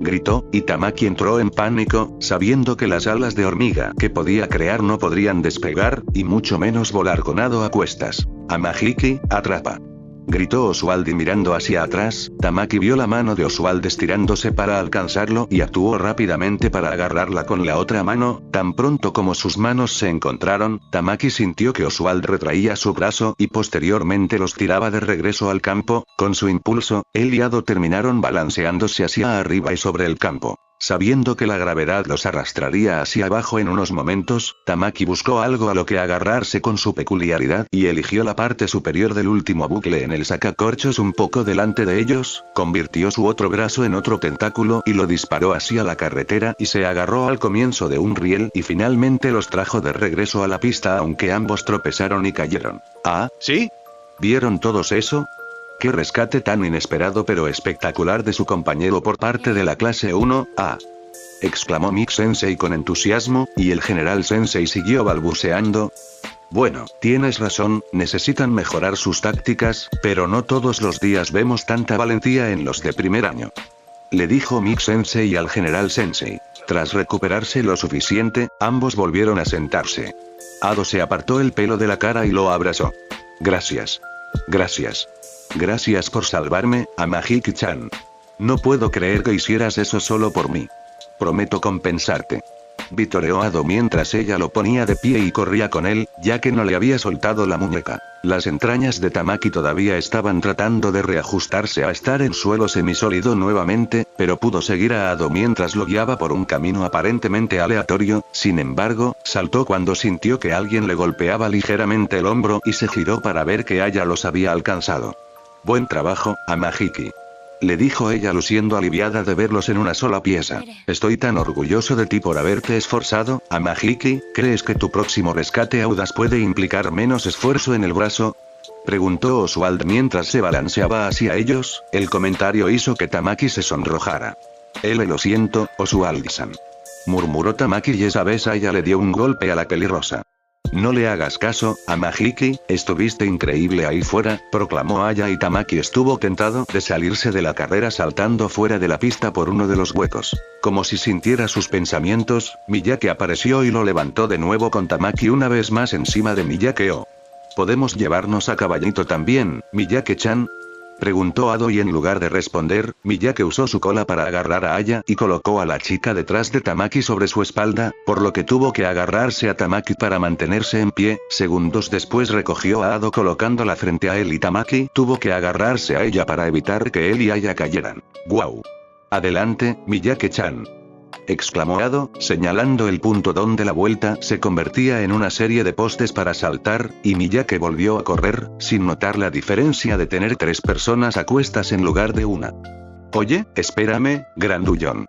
Speaker 2: gritó, y Tamaki entró en pánico, sabiendo que las alas de hormiga que podía crear no podrían despegar, y mucho menos volar con Ado a cuestas. «Amahiki, atrapa», gritó Oswald y mirando hacia atrás, Tamaki vio la mano de Oswald estirándose para alcanzarlo y actuó rápidamente para agarrarla con la otra mano. Tan pronto como sus manos se encontraron, Tamaki sintió que Oswald retraía su brazo y posteriormente los tiraba de regreso al campo. Con su impulso, él y Ado terminaron balanceándose hacia arriba y sobre el campo. Sabiendo que la gravedad los arrastraría hacia abajo en unos momentos, Tamaki buscó algo a lo que agarrarse con su peculiaridad y eligió la parte superior del último bucle en el sacacorchos un poco delante de ellos, convirtió su otro brazo en otro tentáculo y lo disparó hacia la carretera y se agarró al comienzo de un riel y finalmente los trajo de regreso a la pista aunque ambos tropezaron y cayeron. «¿Ah, sí? ¿Vieron todos eso? ¡Qué rescate tan inesperado pero espectacular de su compañero por parte de la clase 1A!», exclamó Mix Sensei con entusiasmo, y el general Sensei siguió balbuceando. «Bueno, tienes razón, necesitan mejorar sus tácticas, pero no todos los días vemos tanta valentía en los de primer año», le dijo Mix Sensei al general Sensei. Tras recuperarse lo suficiente, ambos volvieron a sentarse. Ado se apartó el pelo de la cara y lo abrazó. «Gracias. Gracias. Gracias por salvarme, Amahiki-chan. No puedo creer que hicieras eso solo por mí. Prometo compensarte», vitoreó Ado mientras ella lo ponía de pie y corría con él, ya que no le había soltado la muñeca. Las entrañas de Tamaki todavía estaban tratando de reajustarse a estar en suelo semisólido nuevamente, pero pudo seguir a Ado mientras lo guiaba por un camino aparentemente aleatorio. Sin embargo, saltó cuando sintió que alguien le golpeaba ligeramente el hombro y se giró para ver que Aya los había alcanzado. «Buen trabajo, Amahiki», le dijo ella luciendo aliviada de verlos en una sola pieza. «Estoy tan orgulloso de ti por haberte esforzado, Amahiki. ¿Crees que tu próximo rescate audaz puede implicar menos esfuerzo en el brazo?», preguntó Oswald mientras se balanceaba hacia ellos. El comentario hizo que Tamaki se sonrojara. «Lo siento, Oswald-san», murmuró Tamaki y esa vez ella le dio un golpe a la pelirrosa. «No le hagas caso, Amahiki, estuviste increíble ahí fuera», proclamó Aya y Tamaki estuvo tentado de salirse de la carrera saltando fuera de la pista por uno de los huecos. Como si sintiera sus pensamientos, Miyake apareció y lo levantó de nuevo con Tamaki una vez más encima de Miyake-o. «¿Podemos llevarnos a Caballito también, Miyake-chan?», preguntó Ado y en lugar de responder, Miyake usó su cola para agarrar a Aya y colocó a la chica detrás de Tamaki sobre su espalda, por lo que tuvo que agarrarse a Tamaki para mantenerse en pie. Segundos después recogió a Ado colocándola frente a él y Tamaki tuvo que agarrarse a ella para evitar que él y Aya cayeran. «¡Guau! Adelante, Miyake-chan», exclamó Ado, señalando el punto donde la vuelta se convertía en una serie de postes para saltar, y Miyake volvió a correr, sin notar la diferencia de tener 3 personas a cuestas en lugar de una. «Oye, espérame, grandullón»,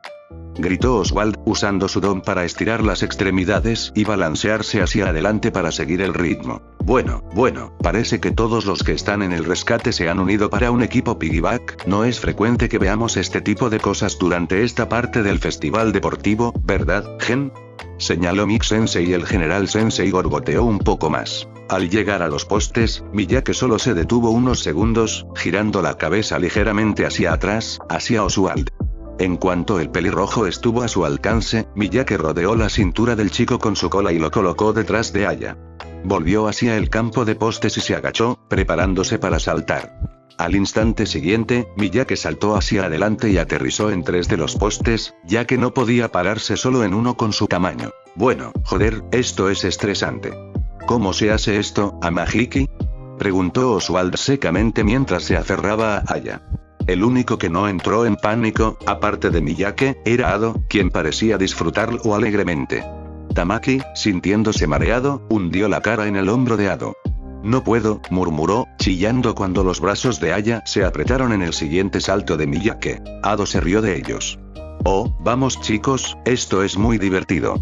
Speaker 2: gritó Oswald, usando su don para estirar las extremidades y balancearse hacia adelante para seguir el ritmo. Bueno, parece que todos los que están en el rescate se han unido para un equipo piggyback. No es frecuente que veamos este tipo de cosas durante esta parte del festival deportivo, ¿verdad, Gen?, señaló Mix Sensei y el general Sensei gorgoteó un poco más. Al llegar a los postes, Miyake solo se detuvo unos segundos, girando la cabeza ligeramente hacia atrás, hacia Oswald. En cuanto el pelirrojo estuvo a su alcance, Miyake rodeó la cintura del chico con su cola y lo colocó detrás de Aya. Volvió hacia el campo de postes y se agachó, preparándose para saltar. Al instante siguiente, Miyake saltó hacia adelante y aterrizó en 3 de los postes, ya que no podía pararse solo en uno con su tamaño. Bueno, joder, esto es estresante. ¿Cómo se hace esto, Amahiki? Preguntó Oswald secamente mientras se aferraba a Aya. El único que no entró en pánico, aparte de Miyake, era Ado, quien parecía disfrutarlo alegremente. Tamaki, sintiéndose mareado, hundió la cara en el hombro de Ado. No puedo, murmuró, chillando cuando los brazos de Aya se apretaron en el siguiente salto de Miyake. Ado se rió de ellos. Oh, vamos chicos, esto es muy divertido.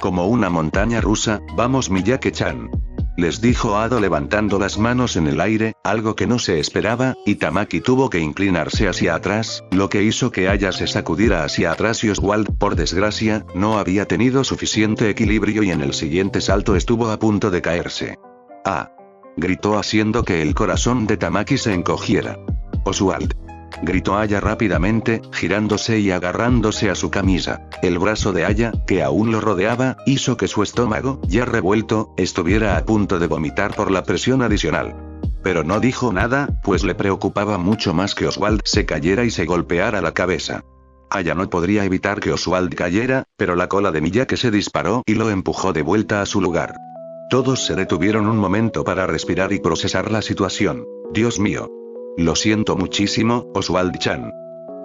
Speaker 2: Como una montaña rusa, vamos Miyake-chan. Les dijo Ado levantando las manos en el aire, algo que no se esperaba, y Tamaki tuvo que inclinarse hacia atrás, lo que hizo que Aya se sacudiera hacia atrás y Oswald, por desgracia, no había tenido suficiente equilibrio y en el siguiente salto estuvo a punto de caerse. ¡Ah! Gritó haciendo que el corazón de Tamaki se encogiera. Oswald. Gritó Aya rápidamente, girándose y agarrándose a su camisa. El brazo de Aya, que aún lo rodeaba, hizo que su estómago, ya revuelto, estuviera a punto de vomitar por la presión adicional. Pero no dijo nada, pues le preocupaba mucho más que Oswald se cayera y se golpeara la cabeza. Aya no podría evitar que Oswald cayera, pero la cola de Miyake se disparó y lo empujó de vuelta a su lugar. Todos se detuvieron un momento para respirar y procesar la situación. Dios mío. Lo siento muchísimo, Oswald-chan.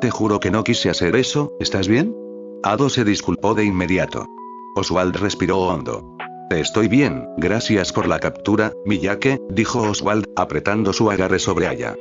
Speaker 2: Te juro que no quise hacer eso, ¿estás bien? Ado se disculpó de inmediato. Oswald respiró hondo. Estoy bien, gracias por la captura, Miyake, dijo Oswald, apretando su agarre sobre Aya.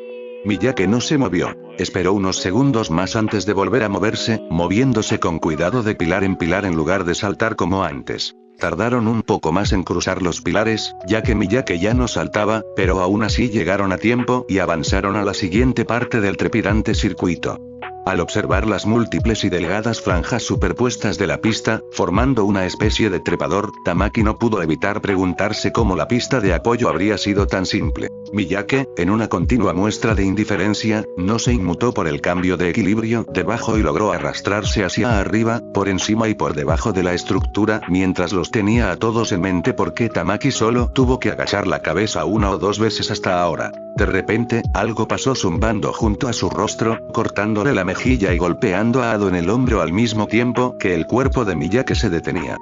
Speaker 2: Miyake no se movió. Esperó unos segundos más antes de volver a moverse, moviéndose con cuidado de pilar en lugar de saltar como antes. Tardaron un poco más en cruzar los pilares, ya que Miyake ya no saltaba, pero aún así llegaron a tiempo y avanzaron a la siguiente parte del trepidante circuito. Al observar las múltiples y delgadas franjas superpuestas de la pista, formando una especie de trepador, Tamaki no pudo evitar preguntarse cómo la pista de apoyo habría sido tan simple. Miyake, en una continua muestra de indiferencia, no se inmutó por el cambio de equilibrio debajo y logró arrastrarse hacia arriba, por encima y por debajo de la estructura, mientras los tenía a todos en mente porque Tamaki solo tuvo que agachar la cabeza 1 o 2 veces hasta ahora. De repente, algo pasó zumbando junto a su rostro, cortándole la mejilla y golpeando a Ado en el hombro al mismo tiempo que el cuerpo de Miyake se detenía.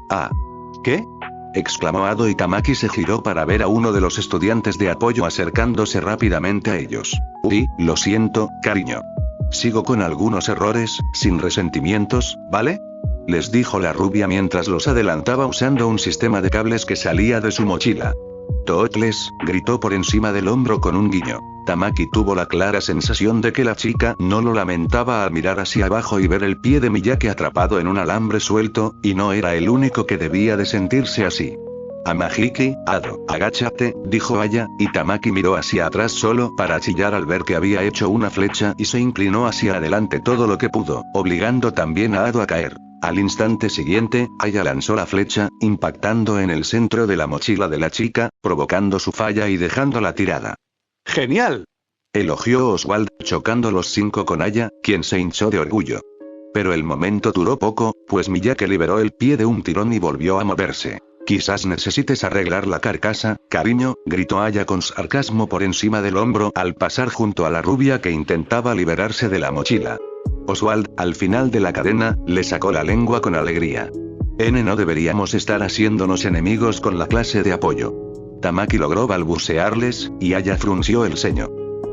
Speaker 2: «Ah. ¿Qué?», exclamó Ado y Tamaki se giró para ver a uno de los estudiantes de apoyo acercándose rápidamente a ellos. «Uy, lo siento, cariño. Sigo con algunos errores, sin resentimientos, ¿vale?», les dijo la rubia mientras los adelantaba usando un sistema de cables que salía de su mochila. «Tootles», gritó por encima del hombro con un guiño. Tamaki tuvo la clara sensación de que la chica no lo lamentaba al mirar hacia abajo y ver el pie de Miyake atrapado en un alambre suelto, y no era el único que debía de sentirse así. «Amahiki, Ado, agáchate», dijo Aya, y Tamaki miró hacia atrás solo para chillar al ver que había hecho una flecha y se inclinó hacia adelante todo lo que pudo, obligando también a Ado a caer. Al instante siguiente, Aya lanzó la flecha, impactando en el centro de la mochila de la chica, provocando su falla y dejándola tirada. «¡Genial!», elogió Oswald, chocando los 5 con Aya, quien se hinchó de orgullo. Pero el momento duró poco, pues Miyake liberó el pie de un tirón y volvió a moverse. «Quizás necesites arreglar la carcasa, cariño», gritó Aya con sarcasmo por encima del hombro al pasar junto a la rubia que intentaba liberarse de la mochila. Oswald, al final de la cadena, le sacó la lengua con alegría. No deberíamos estar haciéndonos enemigos con la clase de apoyo». Tamaki logró balbucearles, y Aya frunció el ceño.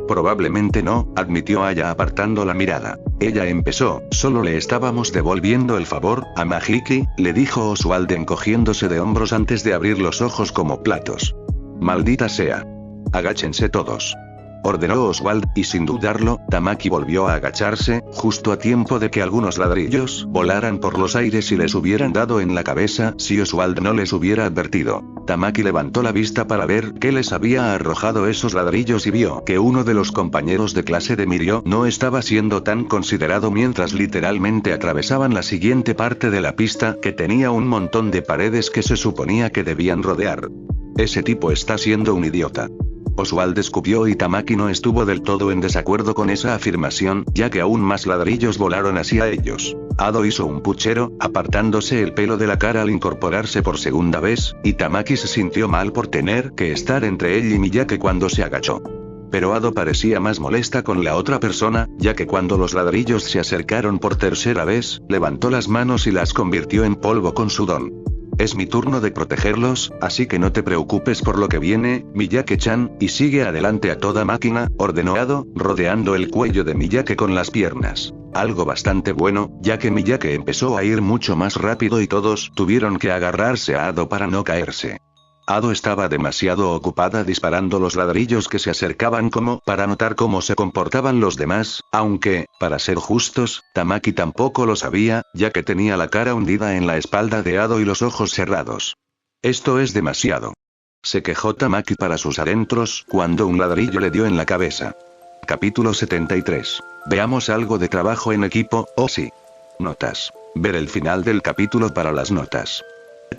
Speaker 2: «Probablemente no», admitió Aya apartando la mirada. «Ella empezó, solo le estábamos devolviendo el favor, Amahiki», le dijo Oswald encogiéndose de hombros antes de abrir los ojos como platos. «Maldita sea. Agáchense todos», ordenó Oswald, y sin dudarlo, Tamaki volvió a agacharse, justo a tiempo de que algunos ladrillos volaran por los aires y les hubieran dado en la cabeza si Oswald no les hubiera advertido. Tamaki levantó la vista para ver qué les había arrojado esos ladrillos y vio que uno de los compañeros de clase de Mirio no estaba siendo tan considerado mientras literalmente atravesaban la siguiente parte de la pista que tenía un montón de paredes que se suponía que debían rodear. «Ese tipo está siendo un idiota». Oswald escupió y Tamaki no estuvo del todo en desacuerdo con esa afirmación, ya que aún más ladrillos volaron hacia ellos. Ado hizo un puchero, apartándose el pelo de la cara al incorporarse por segunda vez, y Tamaki se sintió mal por tener que estar entre él y Miyake cuando se agachó. Pero Ado parecía más molesta con la otra persona, ya que cuando los ladrillos se acercaron por tercera vez, levantó las manos y las convirtió en polvo con su don. Es mi turno de protegerlos, así que no te preocupes por lo que viene, Miyake-chan, y sigue adelante a toda máquina, ordenó Ado, rodeando el cuello de Miyake con las piernas. Algo bastante bueno, ya que Miyake empezó a ir mucho más rápido y todos tuvieron que agarrarse a Ado para no caerse. Ado estaba demasiado ocupada disparando los ladrillos que se acercaban como para notar cómo se comportaban los demás, aunque, para ser justos, Tamaki tampoco lo sabía, ya que tenía la cara hundida en la espalda de Ado y los ojos cerrados. Esto es demasiado. Se quejó Tamaki para sus adentros, cuando un ladrillo le dio en la cabeza. Capítulo 73. Veamos algo de trabajo en equipo, oh sí. Notas. Ver el final del capítulo para las notas.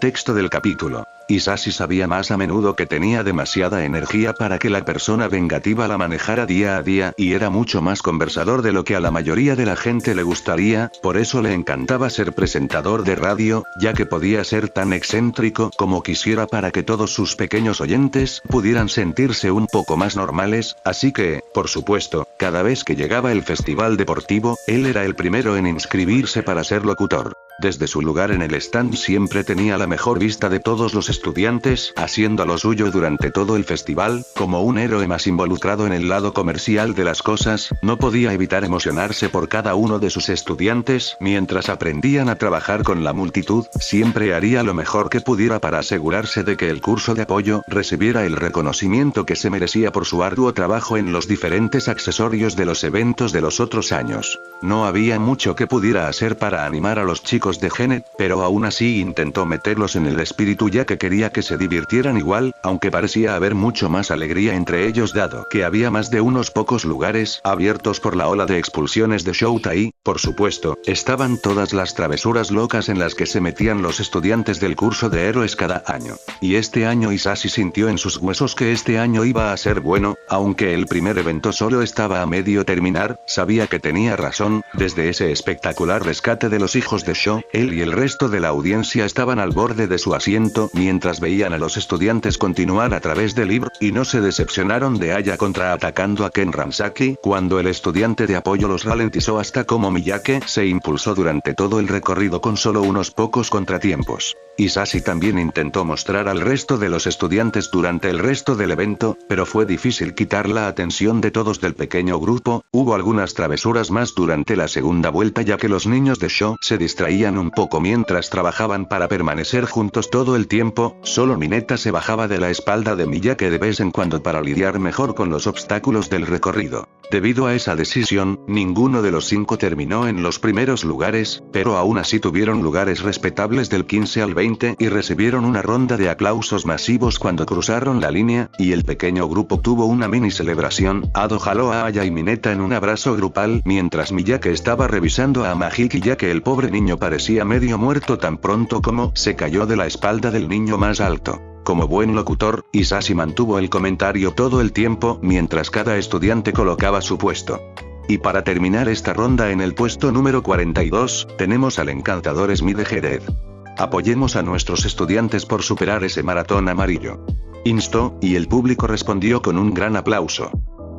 Speaker 2: Texto del capítulo. Hisashi sabía más a menudo que tenía demasiada energía para que la persona vengativa la manejara día a día y era mucho más conversador de lo que a la mayoría de la gente le gustaría, por eso le encantaba ser presentador de radio, ya que podía ser tan excéntrico como quisiera para que todos sus pequeños oyentes pudieran sentirse un poco más normales, así que, por supuesto, cada vez que llegaba el festival deportivo, él era el primero en inscribirse para ser locutor. Desde su lugar en el stand siempre tenía la mejor vista de todos los estudiantes, haciendo lo suyo durante todo el festival, como un héroe más involucrado en el lado comercial de las cosas, no podía evitar emocionarse por cada uno de sus estudiantes, mientras aprendían a trabajar con la multitud, siempre haría lo mejor que pudiera para asegurarse de que el curso de apoyo recibiera el reconocimiento que se merecía por su arduo trabajo en los diferentes accesorios de los eventos de los otros años. No había mucho que pudiera hacer para animar a los chicos de Genet, pero aún así intentó meterlos en el espíritu ya que quería que se divirtieran igual, aunque parecía haber mucho más alegría entre ellos dado que había más de unos pocos lugares abiertos por la ola de expulsiones de Shoutai. Por supuesto, estaban todas las travesuras locas en las que se metían los estudiantes del curso de héroes cada año. Y este año Hisashi sintió en sus huesos que este año iba a ser bueno, aunque el primer evento solo estaba a medio terminar, sabía que tenía razón, desde ese espectacular rescate de los hijos de Sho, él y el resto de la audiencia estaban al borde de su asiento mientras veían a los estudiantes continuar a través del libro, y no se decepcionaron de Aya contraatacando a Ken Ramsaki cuando el estudiante de apoyo los ralentizó hasta como Miyake se impulsó durante todo el recorrido con solo unos pocos contratiempos. Hisashi también intentó mostrar al resto de los estudiantes durante el resto del evento, pero fue difícil quitar la atención de todos del pequeño grupo. Hubo algunas travesuras más durante la segunda vuelta ya que los niños de Sho se distraían un poco mientras trabajaban para permanecer juntos todo el tiempo, solo Mineta se bajaba de la espalda de Miyake de vez en cuando para lidiar mejor con los obstáculos del recorrido. Debido a esa decisión, ninguno de los 5 terminó en los primeros lugares, pero aún así tuvieron lugares respetables del 15 al 20 y recibieron una ronda de aplausos masivos cuando cruzaron la línea, y el pequeño grupo tuvo una mini celebración. Ado jaló a Aya y Mineta en un abrazo grupal mientras Miyake estaba revisando a Mahiki ya que el pobre niño parecía medio muerto tan pronto como se cayó de la espalda del niño más alto. Como buen locutor, Hisashi mantuvo el comentario todo el tiempo mientras cada estudiante colocaba su puesto. Y para terminar esta ronda en el puesto número 42, tenemos al encantador Smith Jerez. Apoyemos a nuestros estudiantes por superar ese maratón amarillo. Instó, y el público respondió con un gran aplauso.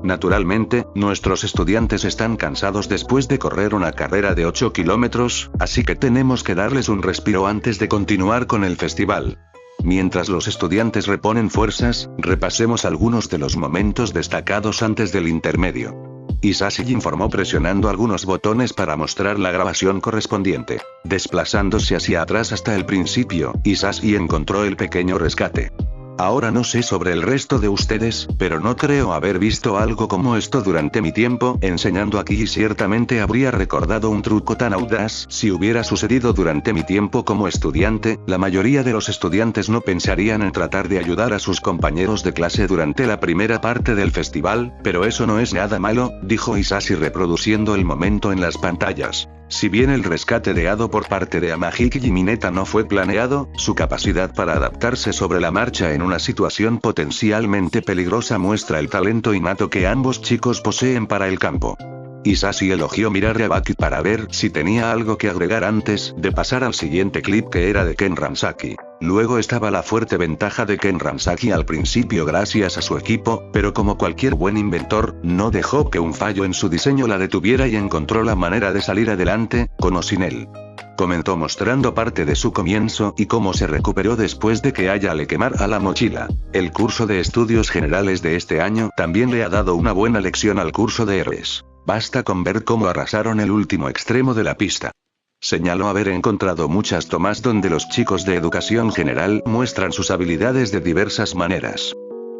Speaker 2: Naturalmente, nuestros estudiantes están cansados después de correr una carrera de 8 kilómetros, así que tenemos que darles un respiro antes de continuar con el festival. Mientras los estudiantes reponen fuerzas, repasemos algunos de los momentos destacados antes del intermedio. Hisashi informó presionando algunos botones para mostrar la grabación correspondiente. Desplazándose hacia atrás hasta el principio, Hisashi encontró el pequeño rescate. Ahora no sé sobre el resto de ustedes, pero no creo haber visto algo como esto durante mi tiempo enseñando aquí y ciertamente habría recordado un truco tan audaz si hubiera sucedido durante mi tiempo como estudiante. La mayoría de los estudiantes no pensarían en tratar de ayudar a sus compañeros de clase durante la primera parte del festival, pero eso no es nada malo, dijo Hisashi reproduciendo el momento en las pantallas. Si bien el rescate de Ado por parte de Amahiki y Mineta no fue planeado, su capacidad para adaptarse sobre la marcha en una situación potencialmente peligrosa muestra el talento innato que ambos chicos poseen para el campo. Isashi elogió mirar a Baki para ver si tenía algo que agregar antes de pasar al siguiente clip, que era de Ken Ramsaki. Luego estaba la fuerte ventaja de Ken Ramsaki al principio gracias a su equipo, pero como cualquier buen inventor, no dejó que un fallo en su diseño la detuviera y encontró la manera de salir adelante, con o sin él. Comentó mostrando parte de su comienzo y cómo se recuperó después de que Aya le quemara la mochila. El curso de estudios generales de este año también le ha dado una buena lección al curso de héroes. Basta con ver cómo arrasaron el último extremo de la pista. Señaló haber encontrado muchas tomas donde los chicos de educación general muestran sus habilidades de diversas maneras.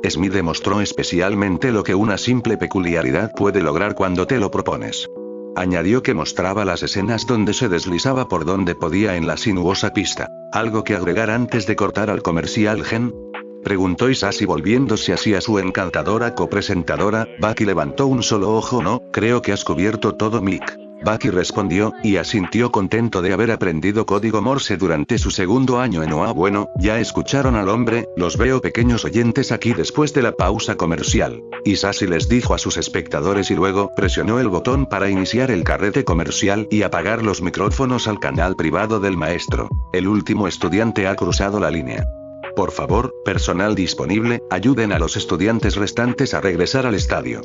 Speaker 2: Smith demostró especialmente lo que una simple peculiaridad puede lograr cuando te lo propones. Añadió que mostraba las escenas donde se deslizaba por donde podía en la sinuosa pista. ¿Algo que agregar antes de cortar al comercial, Gen? Preguntó Isashi volviéndose hacia su encantadora copresentadora. Baki levantó un solo ojo. No, creo que has cubierto todo, Mick. Baki respondió, y asintió contento de haber aprendido código Morse durante su segundo año en OA. Bueno, ya escucharon al hombre, los veo pequeños oyentes aquí después de la pausa comercial. Isashi les dijo a sus espectadores y luego presionó el botón para iniciar el carrete comercial y apagar los micrófonos al canal privado del maestro. El último estudiante ha cruzado la línea. Por favor, personal disponible, ayuden a los estudiantes restantes a regresar al estadio.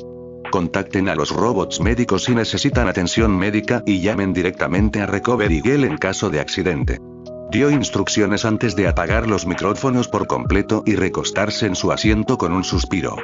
Speaker 2: Contacten a los robots médicos si necesitan atención médica y llamen directamente a Recovery Girl en caso de accidente. Dio instrucciones antes de apagar los micrófonos por completo y recostarse en su asiento con un suspiro.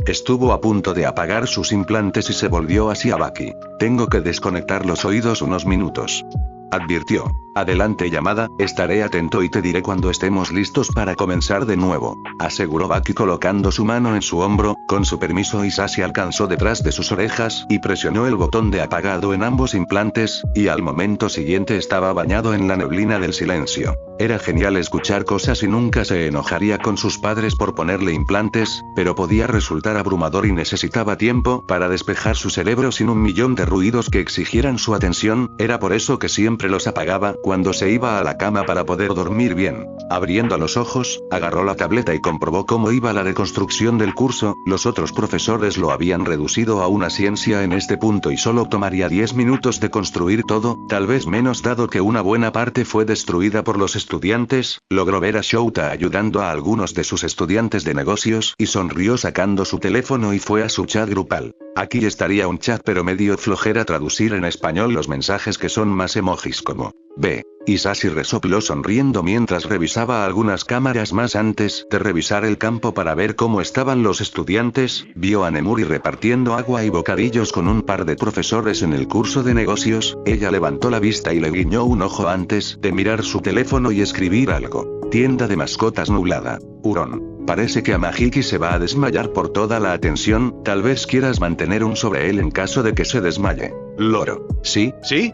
Speaker 2: Estuvo a punto de apagar sus implantes y se volvió hacia Baki. Tengo que desconectar los oídos unos minutos. Advirtió. Adelante llamada, estaré atento y te diré cuando estemos listos para comenzar de nuevo, aseguró Baki colocando su mano en su hombro. Con su permiso, Isashi alcanzó detrás de sus orejas y presionó el botón de apagado en ambos implantes, y al momento siguiente estaba bañado en la neblina del silencio. Era genial escuchar cosas y nunca se enojaría con sus padres por ponerle implantes, pero podía resultar abrumador y necesitaba tiempo para despejar su cerebro sin un millón de ruidos que exigieran su atención. Era por eso que siempre los apagaba cuando se iba a la cama para poder dormir bien. Abriendo los ojos, agarró la tableta y comprobó cómo iba la reconstrucción del curso. Los otros profesores lo habían reducido a una ciencia en este punto y solo tomaría 10 minutos de construir todo, tal vez menos dado que una buena parte fue destruida por los estudiantes. Logró ver a Shouta ayudando a algunos de sus estudiantes de negocios y sonrió sacando su teléfono y fue a su chat grupal. Aquí estaría un chat, pero medio flojera traducir en español los mensajes que son más emojis como B. Isashi resopló sonriendo mientras revisaba algunas cámaras más antes de revisar el campo para ver cómo estaban los estudiantes. Vio a Nemuri repartiendo agua y bocadillos con un par de profesores en el curso de negocios. Ella levantó la vista y le guiñó un ojo antes de mirar su teléfono y escribir algo. Tienda de mascotas nublada. Hurón. Parece que Amahiki se va a desmayar por toda la atención. Tal vez quieras mantener un sobre él en caso de que se desmaye. Loro. ¿Sí? ¿Sí?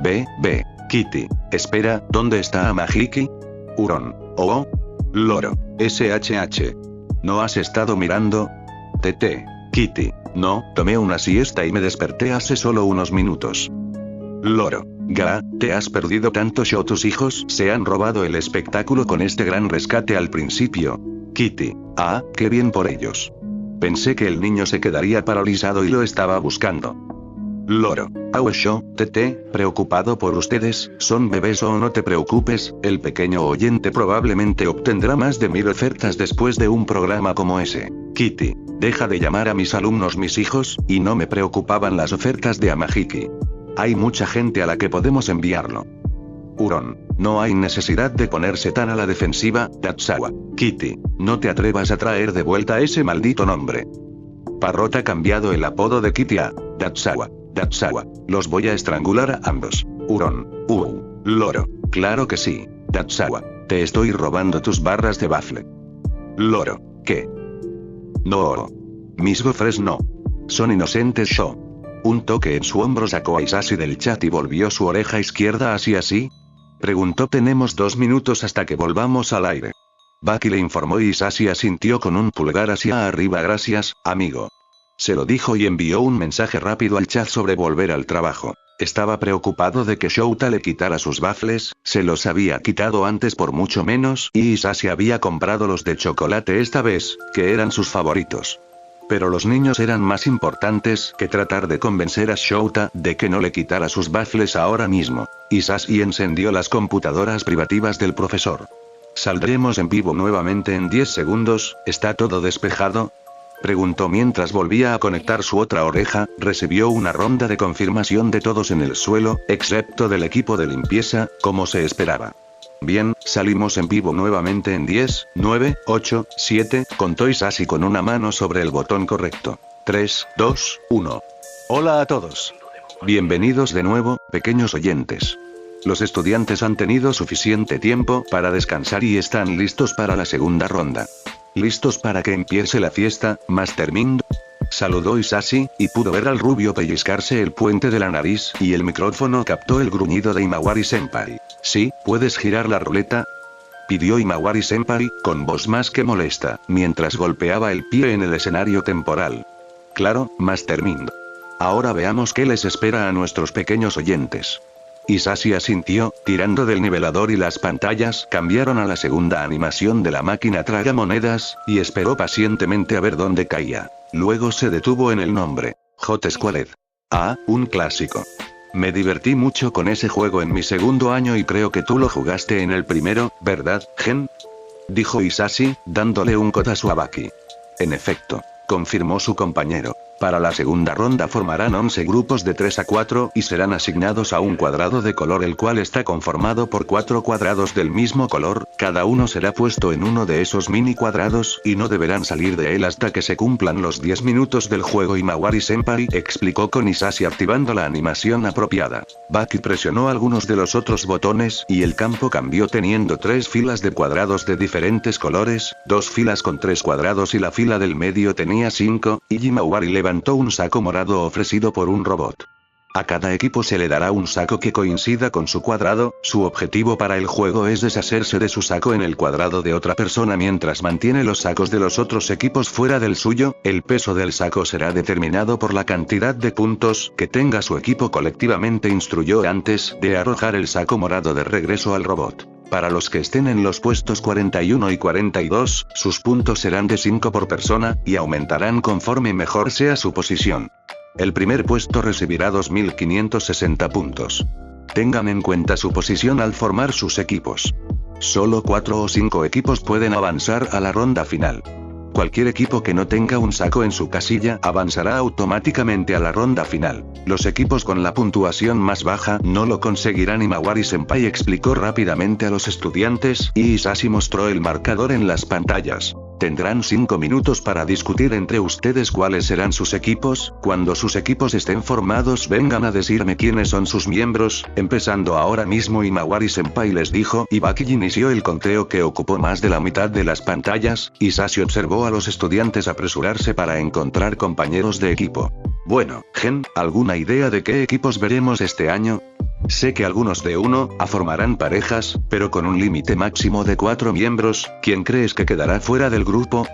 Speaker 2: B. Kitty. Espera, ¿dónde está Amahiki? Hurón. Oh. Loro. SHH. ¿No has estado mirando? TT. Kitty. No, tomé una siesta y me desperté hace solo unos minutos. Loro. Ga, ¿te has perdido tanto show? Tus hijos se han robado el espectáculo con este gran rescate al principio. Kitty. Ah, qué bien por ellos. Pensé que el niño se quedaría paralizado y lo estaba buscando. Loro. Aosho, TT, preocupado por ustedes, son bebés o no te preocupes, el pequeño oyente probablemente obtendrá más de 1000 ofertas después de un programa como ese. Kitty. Deja de llamar a mis alumnos mis hijos, y no me preocupaban las ofertas de Amahiki. Hay mucha gente a la que podemos enviarlo. Hurón. No hay necesidad de ponerse tan a la defensiva, Tatsuwa. Kitty. No te atrevas a traer de vuelta ese maldito nombre. Parrot ha cambiado el apodo de Kitty a Tatsuwa. Los voy a estrangular a ambos. Hurón. Loro. Claro que sí, Tatsuwa. Te estoy robando tus barras de bafle. Loro. ¿Qué? No. Mis gofres no. Son inocentes. Yo. Un toque en su hombro sacó a Isashi del chat y volvió su oreja izquierda hacia sí. Preguntó. Tenemos 2 minutos hasta que volvamos al aire. Baki le informó y Isashi asintió con un pulgar hacia arriba. Gracias, amigo. Se lo dijo y envió un mensaje rápido al chat sobre volver al trabajo. Estaba preocupado de que Shouta le quitara sus baffles, se los había quitado antes por mucho menos y Isashi había comprado los de chocolate esta vez, que eran sus favoritos. Pero los niños eran más importantes que tratar de convencer a Shouta de que no le quitara sus baffles ahora mismo. Hisashi encendió las computadoras privativas del profesor. Saldremos en vivo nuevamente en 10 segundos, ¿está todo despejado? Preguntó mientras volvía a conectar su otra oreja. Recibió una ronda de confirmación de todos en el suelo, excepto del equipo de limpieza, como se esperaba. Bien, salimos en vivo nuevamente en 10, 9, 8, 7, contó Hisashi con una mano sobre el botón correcto. 3, 2, 1. Hola a todos. Bienvenidos de nuevo, pequeños oyentes. Los estudiantes han tenido suficiente tiempo para descansar y están listos para la segunda ronda. ¿Listos para que empiece la fiesta, Master Mind? Saludó Hisashi, y pudo ver al rubio pellizcarse el puente de la nariz, y el micrófono captó el gruñido de Imawari-senpai. ¿Sí, puedes girar la ruleta? Pidió Imawari-senpai, con voz más que molesta, mientras golpeaba el pie en el escenario temporal. Claro, Master Mind. Ahora veamos qué les espera a nuestros pequeños oyentes. Hisashi asintió, tirando del nivelador y las pantallas cambiaron a la segunda animación de la máquina tragamonedas, y esperó pacientemente a ver dónde caía. Luego se detuvo en el nombre. Hot Squared. Ah, un clásico. Me divertí mucho con ese juego en mi segundo año y creo que tú lo jugaste en el primero, ¿verdad, Gen? Dijo Hisashi, dándole un codazo a Baki. En efecto, confirmó su compañero. Para la segunda ronda formarán 11 grupos de 3 a 4 y serán asignados a un cuadrado de color el cual está conformado por 4 cuadrados del mismo color, cada uno será puesto en uno de esos mini cuadrados y no deberán salir de él hasta que se cumplan los 10 minutos del juego. Imawari-senpai explicó con Hisashi activando la animación apropiada. Baki presionó algunos de los otros botones y el campo cambió teniendo 3 filas de cuadrados de diferentes colores, 2 filas con 3 cuadrados y la fila del medio tenía 5, y Imawari levantó un saco morado ofrecido por un robot. A cada equipo se le dará un saco que coincida con su cuadrado, su objetivo para el juego es deshacerse de su saco en el cuadrado de otra persona mientras mantiene los sacos de los otros equipos fuera del suyo. El peso del saco será determinado por la cantidad de puntos que tenga su equipo colectivamente, instruyó antes de arrojar el saco morado de regreso al robot. Para los que estén en los puestos 41 y 42, sus puntos serán de 5 por persona, y aumentarán conforme mejor sea su posición. El primer puesto recibirá 2560 puntos. Tengan en cuenta su posición al formar sus equipos. Solo 4 o 5 equipos pueden avanzar a la ronda final. Cualquier equipo que no tenga un saco en su casilla avanzará automáticamente a la ronda final. Los equipos con la puntuación más baja no lo conseguirán. Imawari-senpai explicó rápidamente a los estudiantes, y Hisashi mostró el marcador en las pantallas. Tendrán 5 minutos para discutir entre ustedes cuáles serán sus equipos. Cuando sus equipos estén formados vengan a decirme quiénes son sus miembros, empezando ahora mismo. Imawari-senpai les dijo, y Baki inició el conteo que ocupó más de la mitad de las pantallas. Hisashi observó a los estudiantes apresurarse para encontrar compañeros de equipo. Bueno, Gen, ¿alguna idea de qué equipos veremos este año? Sé que algunos de 1 a formarán parejas, pero con un límite máximo de 4 miembros. ¿Quién crees que quedará fuera del grupo?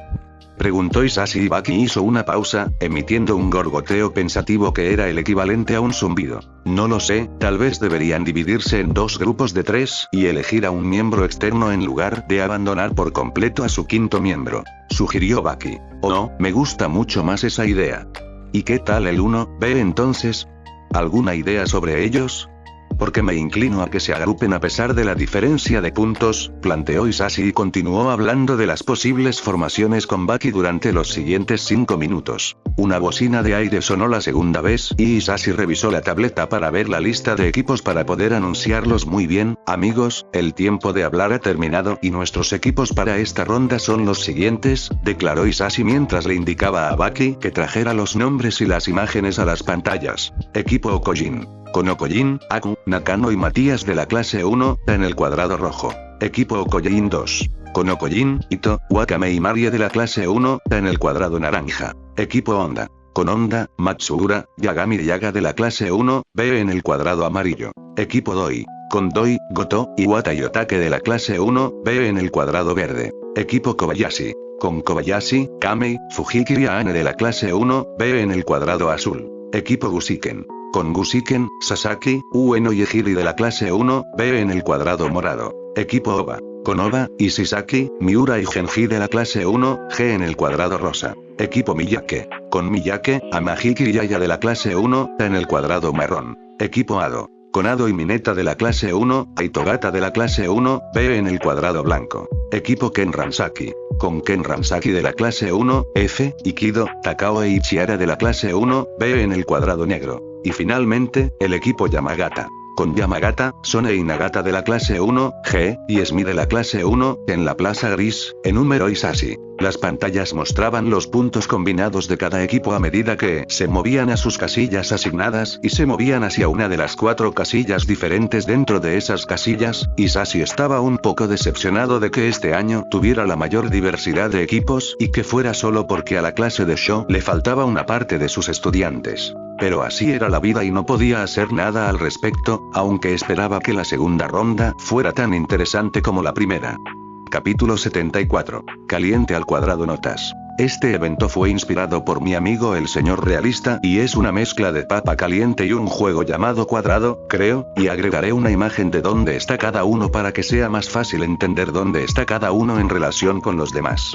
Speaker 2: Preguntó Hisashi, y Baki hizo una pausa, emitiendo un gorgoteo pensativo que era el equivalente a un zumbido. No lo sé, tal vez deberían dividirse en 2 grupos de 3 y elegir a un miembro externo en lugar de abandonar por completo a su quinto miembro, sugirió Baki. Oh, me gusta mucho más esa idea. ¿Y qué tal el 1B entonces? ¿Alguna idea sobre ellos? Porque me inclino a que se agrupen a pesar de la diferencia de puntos, planteó Hisashi y continuó hablando de las posibles formaciones con Baki durante los siguientes 5 minutos. Una bocina de aire sonó la segunda vez, y Hisashi revisó la tableta para ver la lista de equipos para poder anunciarlos. Muy bien, amigos, el tiempo de hablar ha terminado y nuestros equipos para esta ronda son los siguientes, declaró Hisashi mientras le indicaba a Baki que trajera los nombres y las imágenes a las pantallas. Equipo Okojin. Con Okojin, Aku, Nakano y Matías de la clase 1, en el cuadrado rojo. Equipo Okojin 2. Con Okojin, Ito, Wakame y Marie de la clase 1, en el cuadrado naranja. Equipo Honda. Con Honda, Matsuura, Yagami y Yaga de la clase 1, B en el cuadrado amarillo. Equipo Doi. Con Doi, Goto, Iwata y Otake de la clase 1, B en el cuadrado verde. Equipo Kobayashi. Con Kobayashi, Kamei, Fujiki y Aane de la clase 1, B en el cuadrado azul. Equipo Gusiken. Con Gusiken, Sasaki, Ueno y Ejiri de la clase 1, B en el cuadrado morado. Equipo OVA. Con OVA, Ishisaki, Miura y Genji de la clase 1, G en el cuadrado rosa. Equipo Miyake. Con Miyake, Amahiki y Yaya de la clase 1, A en el cuadrado marrón. Equipo Ado. Con Ado y Mineta de la clase 1, A y Togata de la clase 1, B en el cuadrado blanco. Equipo Ken Ransaki. Con Ken Ransaki de la clase 1, F, y Kido, Takao e Ichiara de la clase 1, B en el cuadrado negro. Y finalmente, el equipo Yamagata. Con Yamagata, Sone y Nagata de la clase 1, G, y Esmi de la clase 1, en la plaza gris, en número Isashi. Las pantallas mostraban los puntos combinados de cada equipo a medida que se movían a sus casillas asignadas y se movían hacia una de las 4 casillas diferentes dentro de esas casillas. Isashi estaba un poco decepcionado de que este año tuviera la mayor diversidad de equipos y que fuera solo porque a la clase de Sho le faltaba una parte de sus estudiantes. Pero así era la vida y no podía hacer nada al respecto, aunque esperaba que la segunda ronda fuera tan interesante como la primera. Capítulo 74. Caliente al cuadrado notas. Este evento fue inspirado por mi amigo el señor realista y es una mezcla de papa caliente y un juego llamado cuadrado, creo, y agregaré una imagen de dónde está cada uno para que sea más fácil entender dónde está cada uno en relación con los demás.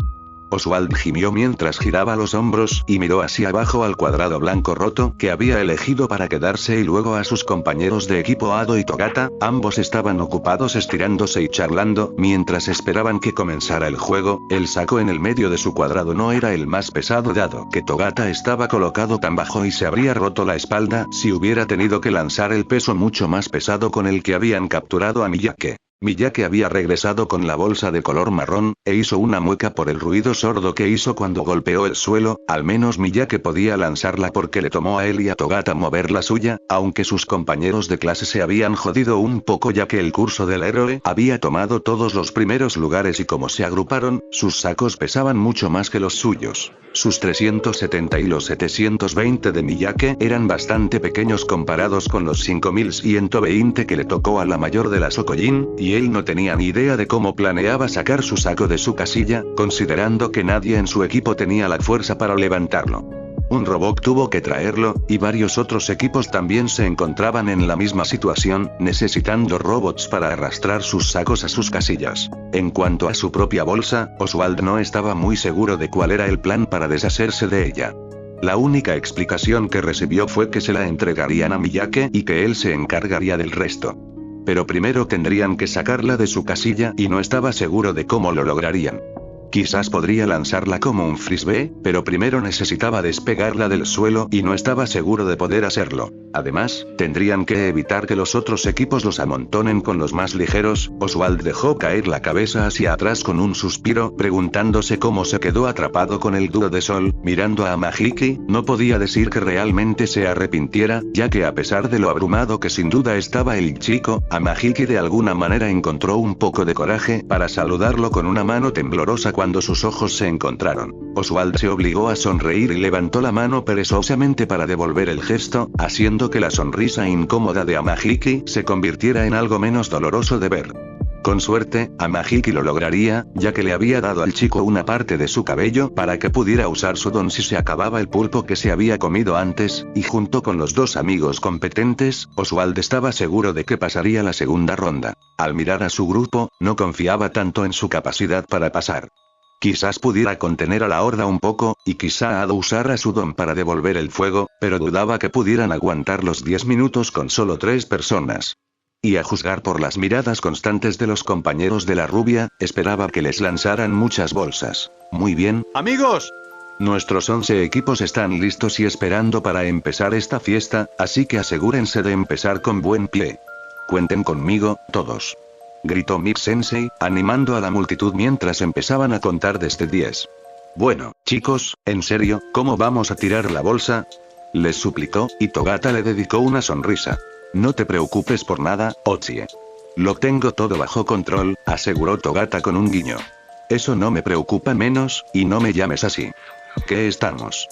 Speaker 2: Oswald gimió mientras giraba los hombros y miró hacia abajo al cuadrado blanco roto que había elegido para quedarse y luego a sus compañeros de equipo Ado y Togata. Ambos estaban ocupados estirándose y charlando mientras esperaban que comenzara el juego. El saco en el medio de su cuadrado no era el más pesado dado que Togata estaba colocado tan bajo y se habría roto la espalda si hubiera tenido que lanzar el peso mucho más pesado con el que habían capturado a Miyake. Miyake había regresado con la bolsa de color marrón, e hizo una mueca por el ruido sordo que hizo cuando golpeó el suelo. Al menos Miyake podía lanzarla porque le tomó a él y a Togata mover la suya, aunque sus compañeros de clase se habían jodido un poco ya que el curso del héroe había tomado todos los primeros lugares y como se agruparon, sus sacos pesaban mucho más que los suyos. Sus 370 y los 720 de Miyake eran bastante pequeños comparados con los 5120 que le tocó a la mayor de las Okojin, y él no tenía ni idea de cómo planeaba sacar su saco de su casilla, considerando que nadie en su equipo tenía la fuerza para levantarlo. Un robot tuvo que traerlo, y varios otros equipos también se encontraban en la misma situación, necesitando robots para arrastrar sus sacos a sus casillas. En cuanto a su propia bolsa, Oswald no estaba muy seguro de cuál era el plan para deshacerse de ella. La única explicación que recibió fue que se la entregarían a Miyake y que él se encargaría del resto. Pero primero tendrían que sacarla de su casilla y no estaba seguro de cómo lo lograrían. Quizás podría lanzarla como un frisbee, pero primero necesitaba despegarla del suelo y no estaba seguro de poder hacerlo. Además, tendrían que evitar que los otros equipos los amontonen con los más ligeros. Oswald dejó caer la cabeza hacia atrás con un suspiro, preguntándose cómo se quedó atrapado con el dúo de sol. Mirando a Amahiki, no podía decir que realmente se arrepintiera, ya que a pesar de lo abrumado que sin duda estaba el chico, Amahiki de alguna manera encontró un poco de coraje para saludarlo con una mano temblorosa cuando sus ojos se encontraron. Oswald se obligó a sonreír y levantó la mano perezosamente para devolver el gesto, haciendo que la sonrisa incómoda de Amahiki se convirtiera en algo menos doloroso de ver. Con suerte, Amahiki lo lograría, ya que le había dado al chico una parte de su cabello para que pudiera usar su don si se acababa el pulpo que se había comido antes, y junto con los dos amigos competentes, Oswald estaba seguro de que pasaría la segunda ronda. Al mirar a su grupo, no confiaba tanto en su capacidad para pasar. Quizás pudiera contener a la horda un poco, y quizá Ado usara su don para devolver el fuego, pero dudaba que pudieran aguantar los 10 minutos con solo 3 personas. Y a juzgar por las miradas constantes de los compañeros de la rubia, esperaba que les lanzaran muchas bolsas. Muy bien, amigos. Nuestros 11 equipos están listos y esperando para empezar esta fiesta, así que asegúrense de empezar con buen pie. Cuenten conmigo, todos. Gritó Mip Sensei, animando a la multitud mientras empezaban a contar desde 10. Bueno, chicos, en serio, ¿cómo vamos a tirar la bolsa? Les suplicó, y Togata le dedicó una sonrisa. No te preocupes por nada, Ochie. Lo tengo todo bajo control, aseguró Togata con un guiño. Eso no me preocupa menos, y no me llames así. ¿Qué estamos?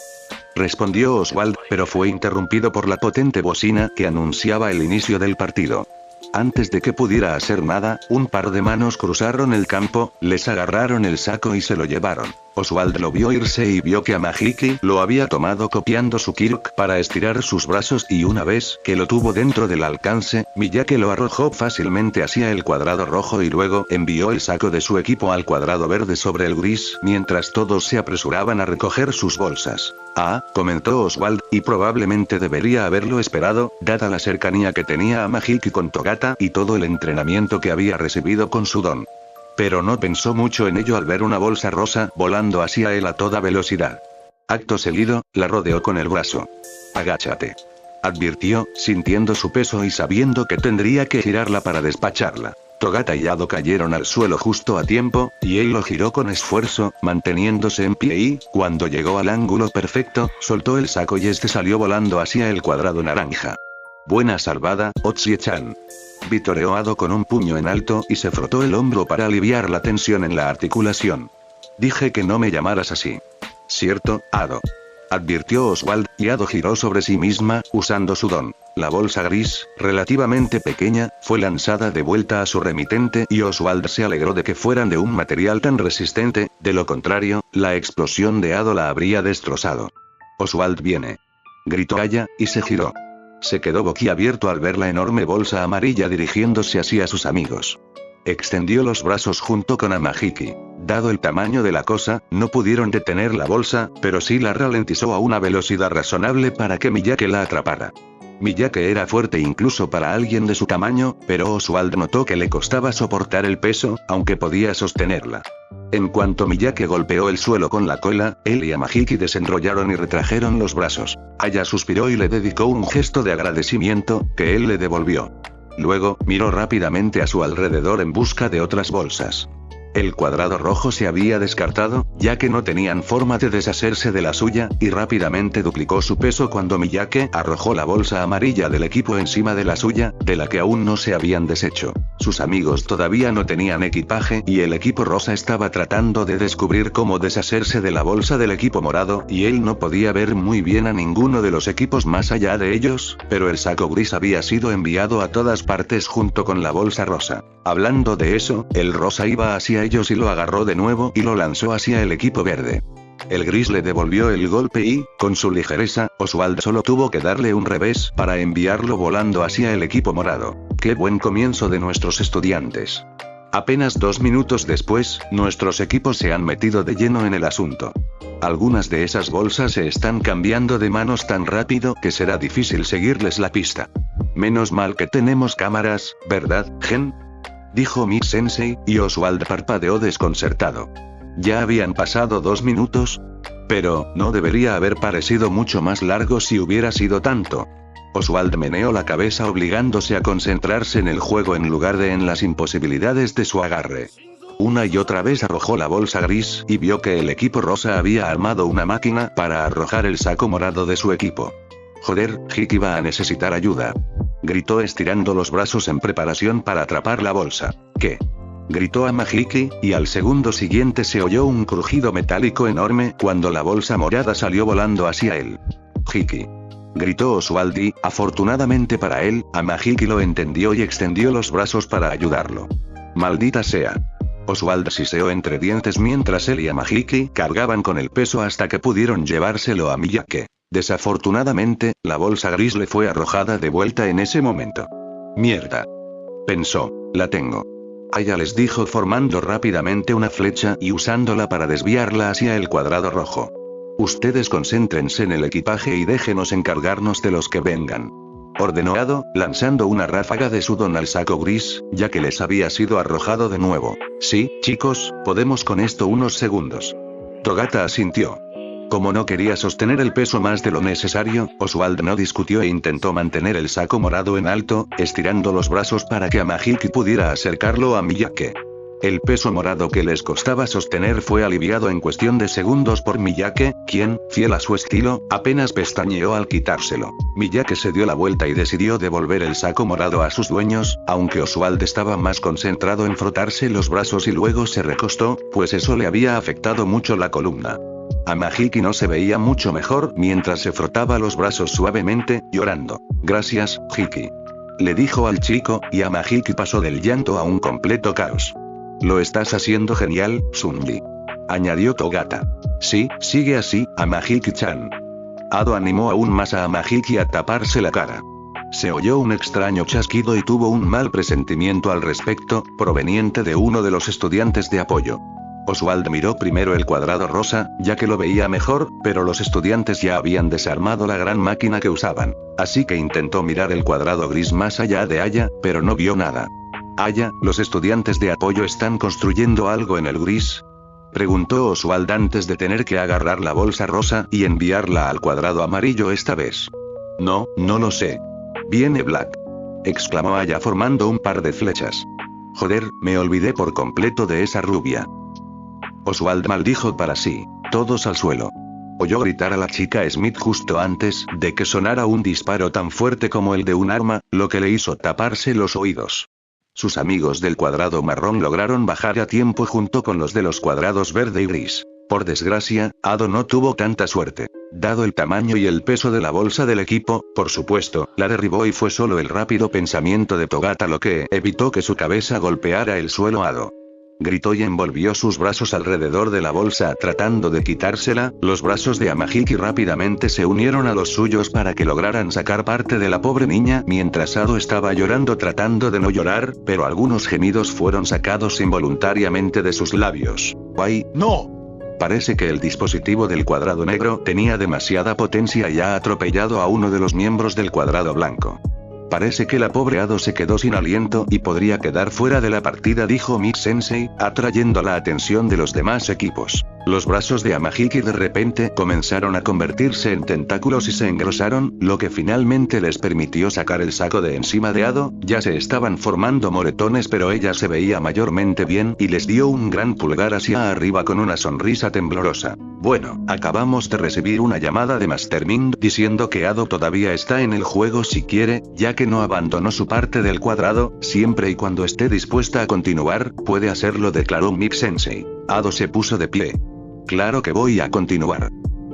Speaker 2: Respondió Oswald, pero fue interrumpido por la potente bocina que anunciaba el inicio del partido. Antes de que pudiera hacer nada, un par de manos cruzaron el campo, les agarraron el saco y se lo llevaron. Oswald lo vio irse y vio que Amahiki lo había tomado copiando su Kirk para estirar sus brazos y una vez que lo tuvo dentro del alcance, Miyake lo arrojó fácilmente hacia el cuadrado rojo y luego envió el saco de su equipo al cuadrado verde sobre el gris mientras todos se apresuraban a recoger sus bolsas. Ah, comentó Oswald, y probablemente debería haberlo esperado, dada la cercanía que tenía Amahiki con Togata y todo el entrenamiento que había recibido con su don. Pero no pensó mucho en ello al ver una bolsa rosa volando hacia él a toda velocidad. Acto seguido, la rodeó con el brazo. «Agáchate», advirtió, sintiendo su peso y sabiendo que tendría que girarla para despacharla. Togata y Ado cayeron al suelo justo a tiempo, y él lo giró con esfuerzo, manteniéndose en pie y, cuando llegó al ángulo perfecto, soltó el saco y este salió volando hacia el cuadrado naranja. «Buena salvada, Otsie-chan», vitoreó Ado con un puño en alto y se frotó el hombro para aliviar la tensión en la articulación. «Dije que no me llamaras así». «Cierto, Ado», advirtió Oswald, y Ado giró sobre sí misma, usando su don. La bolsa gris, relativamente pequeña, fue lanzada de vuelta a su remitente y Oswald se alegró de que fueran de un material tan resistente, de lo contrario, la explosión de Ado la habría destrozado. «Oswald viene», gritó Aya, y se giró. Se quedó boquiabierto al ver la enorme bolsa amarilla dirigiéndose hacia sus amigos. Extendió los brazos junto con Amahiki. Dado el tamaño de la cosa, no pudieron detener la bolsa, pero sí la ralentizó a una velocidad razonable para que Miyake la atrapara. Miyake era fuerte incluso para alguien de su tamaño, pero Oswald notó que le costaba soportar el peso, aunque podía sostenerla. En cuanto Miyake golpeó el suelo con la cola, él y Amahiki desenrollaron y retrajeron los brazos. Aya suspiró y le dedicó un gesto de agradecimiento, que él le devolvió. Luego, miró rápidamente a su alrededor en busca de otras bolsas. El cuadrado rojo se había descartado, ya que no tenían forma de deshacerse de la suya, y rápidamente duplicó su peso cuando Miyake arrojó la bolsa amarilla del equipo encima de la suya, de la que aún no se habían deshecho. Sus amigos todavía no tenían equipaje y el equipo rosa estaba tratando de descubrir cómo deshacerse de la bolsa del equipo morado, y él no podía ver muy bien a ninguno de los equipos más allá de ellos, pero el saco gris había sido enviado a todas partes junto con la bolsa rosa. Hablando de eso, el rosa iba hacia ellos y lo agarró de nuevo y lo lanzó hacia el equipo verde. El gris le devolvió el golpe y, con su ligereza, Oswald solo tuvo que darle un revés para enviarlo volando hacia el equipo morado. ¡Qué buen comienzo de nuestros estudiantes! Apenas 2 minutos después, nuestros equipos se han metido de lleno en el asunto. Algunas de esas bolsas se están cambiando de manos tan rápido que será difícil seguirles la pista. Menos mal que tenemos cámaras, ¿verdad, Gen?, dijo Mick Sensei, y Oswald parpadeó desconcertado. ¿Ya habían pasado 2 minutos? Pero, no debería haber parecido mucho más largo si hubiera sido tanto. Oswald meneó la cabeza obligándose a concentrarse en el juego en lugar de en las imposibilidades de su agarre. Una y otra vez arrojó la bolsa gris y vio que el equipo rosa había armado una máquina para arrojar el saco morado de su equipo. Joder, Hiki va a necesitar ayuda, gritó estirando los brazos en preparación para atrapar la bolsa. ¿Qué?, gritó Amahiki, y al segundo siguiente se oyó un crujido metálico enorme cuando la bolsa morada salió volando hacia él. Hiki, gritó Oswald y, afortunadamente para él, Amahiki lo entendió y extendió los brazos para ayudarlo. Maldita sea. Oswald siseó entre dientes mientras él y Amahiki cargaban con el peso hasta que pudieron llevárselo a Miyake. Desafortunadamente, la bolsa gris le fue arrojada de vuelta en ese momento. Mierda, pensó, la tengo. Aya les dijo formando rápidamente una flecha y usándola para desviarla hacia el cuadrado rojo. Ustedes concéntrense en el equipaje y déjenos encargarnos de los que vengan, ordenó Ado, lanzando una ráfaga de su don al saco gris, ya que les había sido arrojado de nuevo. Sí, chicos, podemos con esto unos segundos. Togata asintió. Como no quería sostener el peso más de lo necesario, Oswald no discutió e intentó mantener el saco morado en alto, estirando los brazos para que Amahiki pudiera acercarlo a Miyake. El peso morado que les costaba sostener fue aliviado en cuestión de segundos por Miyake, quien, fiel a su estilo, apenas pestañeó al quitárselo. Miyake se dio la vuelta y decidió devolver el saco morado a sus dueños, aunque Oswald estaba más concentrado en frotarse los brazos y luego se recostó, pues eso le había afectado mucho la columna. Amahiki no se veía mucho mejor mientras se frotaba los brazos suavemente, llorando. Gracias, Hiki, le dijo al chico, y Amahiki pasó del llanto a un completo caos. Lo estás haciendo genial, Sunji, añadió Togata. Sí, sigue así, Amahiki-chan. Ado animó aún más a Amahiki a taparse la cara. Se oyó un extraño chasquido y tuvo un mal presentimiento al respecto, proveniente de uno de los estudiantes de apoyo. Oswald miró primero el cuadrado rosa, ya que lo veía mejor, pero los estudiantes ya habían desarmado la gran máquina que usaban. Así que intentó mirar el cuadrado gris más allá de Aya, pero no vio nada. Aya, ¿los estudiantes de apoyo están construyendo algo en el gris?, preguntó Oswald antes de tener que agarrar la bolsa rosa y enviarla al cuadrado amarillo esta vez. No, no lo sé. Viene Black, exclamó Aya formando un par de flechas. Joder, me olvidé por completo de esa rubia. Oswald maldijo para sí. Todos al suelo. Oyó gritar a la chica Smith justo antes de que sonara un disparo tan fuerte como el de un arma, lo que le hizo taparse los oídos. Sus amigos del cuadrado marrón lograron bajar a tiempo junto con los de los cuadrados verde y gris. Por desgracia, Ado no tuvo tanta suerte. Dado el tamaño y el peso de la bolsa del equipo, por supuesto, la derribó y fue solo el rápido pensamiento de Togata lo que evitó que su cabeza golpeara el suelo. Ado gritó y envolvió sus brazos alrededor de la bolsa tratando de quitársela. Los brazos de Amahiki rápidamente se unieron a los suyos para que lograran sacar parte de la pobre niña mientras Ado estaba llorando tratando de no llorar, pero algunos gemidos fueron sacados involuntariamente de sus labios. ¡Ay, no! Parece que el dispositivo del cuadrado negro tenía demasiada potencia y ha atropellado a uno de los miembros del cuadrado blanco. Parece que la pobre Ado se quedó sin aliento y podría quedar fuera de la partida, dijo Mix-sensei, atrayendo la atención de los demás equipos. Los brazos de Amahiki de repente comenzaron a convertirse en tentáculos y se engrosaron, lo que finalmente les permitió sacar el saco de encima de Ado. Ya se estaban formando moretones, pero ella se veía mayormente bien y les dio un gran pulgar hacia arriba con una sonrisa temblorosa. Bueno, acabamos de recibir una llamada de Mastermind diciendo que Ado todavía está en el juego si quiere, ya que no abandonó su parte del cuadrado. Siempre y cuando esté dispuesta a continuar, puede hacerlo, declaró Mix-sensei. Ado se puso de pie. Claro que voy a continuar.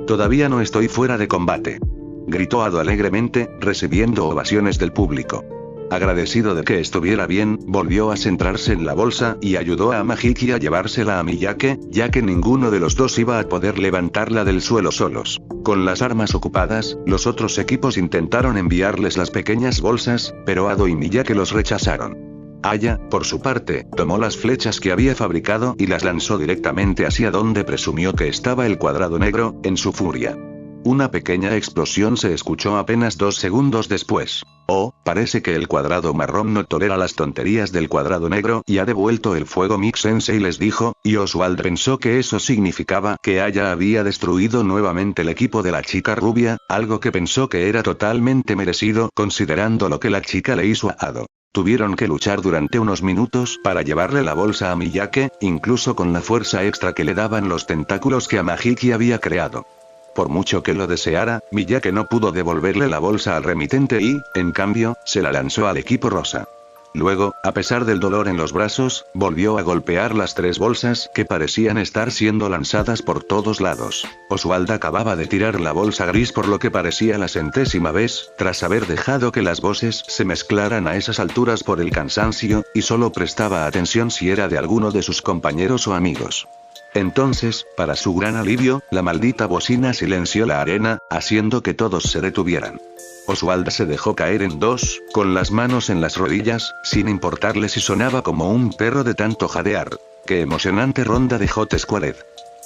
Speaker 2: Todavía no estoy fuera de combate, gritó Ado alegremente, recibiendo ovaciones del público. Agradecido de que estuviera bien, volvió a centrarse en la bolsa y ayudó a Amahiki a llevársela a Miyake, ya que ninguno de los dos iba a poder levantarla del suelo solos. Con las armas ocupadas, los otros equipos intentaron enviarles las pequeñas bolsas, pero Ado y Miyake los rechazaron. Aya, por su parte, tomó las flechas que había fabricado y las lanzó directamente hacia donde presumió que estaba el cuadrado negro, en su furia. Una pequeña explosión se escuchó apenas 2 segundos después. Oh, parece que el cuadrado marrón no tolera las tonterías del cuadrado negro y ha devuelto el fuego, Mix-sensei les dijo, y Oswald pensó que eso significaba que Aya había destruido nuevamente el equipo de la chica rubia, algo que pensó que era totalmente merecido considerando lo que la chica le hizo a Ado. Tuvieron que luchar durante unos minutos para llevarle la bolsa a Miyake, incluso con la fuerza extra que le daban los tentáculos que Amahiki había creado. Por mucho que lo deseara, Miyake no pudo devolverle la bolsa al remitente y, en cambio, se la lanzó al equipo rosa. Luego, a pesar del dolor en los brazos, volvió a golpear las 3 bolsas que parecían estar siendo lanzadas por todos lados. Oswald acababa de tirar la bolsa gris por lo que parecía la 100ª vez, tras haber dejado que las voces se mezclaran a esas alturas por el cansancio, y solo prestaba atención si era de alguno de sus compañeros o amigos. Entonces, para su gran alivio, la maldita bocina silenció la arena, haciendo que todos se detuvieran. Oswald se dejó caer en 2, con las manos en las rodillas, sin importarle si sonaba como un perro de tanto jadear. ¡Qué emocionante ronda de Hot Squared!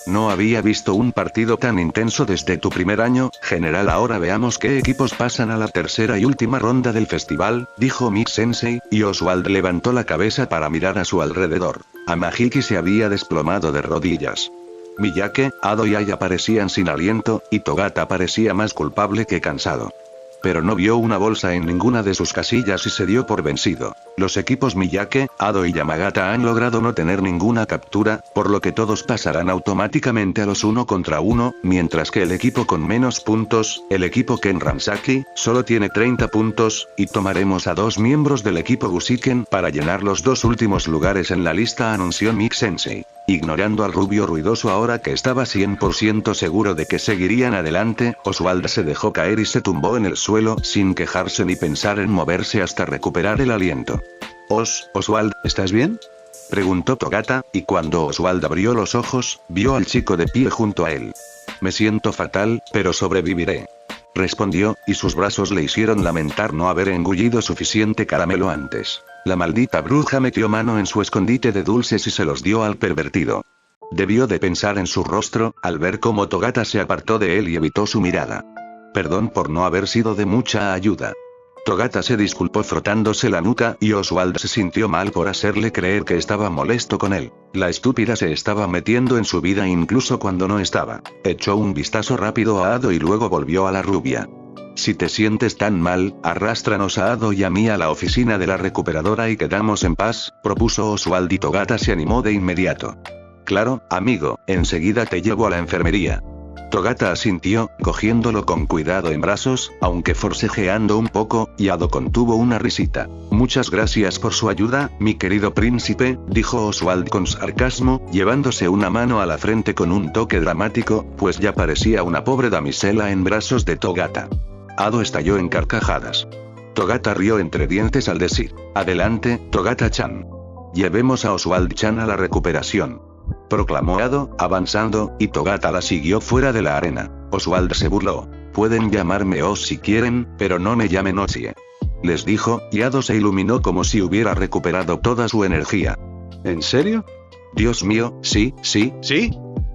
Speaker 2: No había visto un partido tan intenso desde tu primer año, general. Ahora veamos qué equipos pasan a la tercera y última ronda del festival, dijo Mix-sensei, y Oswald levantó la cabeza para mirar a su alrededor. Amahiki se había desplomado de rodillas. Miyake, Ado y Aya parecían sin aliento, y Togata parecía más culpable que cansado. Pero no vio una bolsa en ninguna de sus casillas y se dio por vencido. Los equipos Miyake, Ado y Yamagata han logrado no tener ninguna captura, por lo que todos pasarán automáticamente a los 1 contra 1, mientras que el equipo con menos puntos, el equipo Ken Ransaki, solo tiene 30 puntos, y tomaremos a 2 miembros del equipo Gusiken para llenar los 2 últimos lugares en la lista, anunció Mix-sensei. Ignorando al rubio ruidoso ahora que estaba 100% seguro de que seguirían adelante, Oswald se dejó caer y se tumbó en el suelo sin quejarse ni pensar en moverse hasta recuperar el aliento. Oswald, ¿estás bien? Preguntó Togata, y cuando Oswald abrió los ojos, vio al chico de pie junto a él. Me siento fatal, pero sobreviviré. Respondió, y sus brazos le hicieron lamentar no haber engullido suficiente caramelo antes. La maldita bruja metió mano en su escondite de dulces y se los dio al pervertido. Debió de pensar en su rostro, al ver cómo Togata se apartó de él y evitó su mirada. Perdón por no haber sido de mucha ayuda. Togata se disculpó frotándose la nuca, y Oswald se sintió mal por hacerle creer que estaba molesto con él. La estúpida se estaba metiendo en su vida incluso cuando no estaba. Echó un vistazo rápido a Ado y luego volvió a la rubia. Si te sientes tan mal, arrástranos a Ado y a mí a la oficina de la recuperadora y quedamos en paz, propuso Oswald y Togata se animó de inmediato. Claro, amigo, enseguida te llevo a la enfermería. Togata asintió, cogiéndolo con cuidado en brazos, aunque forcejeando un poco, y Ado contuvo una risita. Muchas gracias por su ayuda, mi querido príncipe, dijo Oswald con sarcasmo, llevándose una mano a la frente con un toque dramático, pues ya parecía una pobre damisela en brazos de Togata. Ado estalló en carcajadas. Togata rió entre dientes al decir, adelante, Togata-chan. Llevemos a Oswald-chan a la recuperación. Proclamó Ado, avanzando, y Togata la siguió fuera de la arena. Oswald se burló. Pueden llamarme Oz si quieren, pero no me llamen Ozzie. Les dijo, y Ado se iluminó como si hubiera recuperado toda su energía. ¿En serio? Dios mío, sí.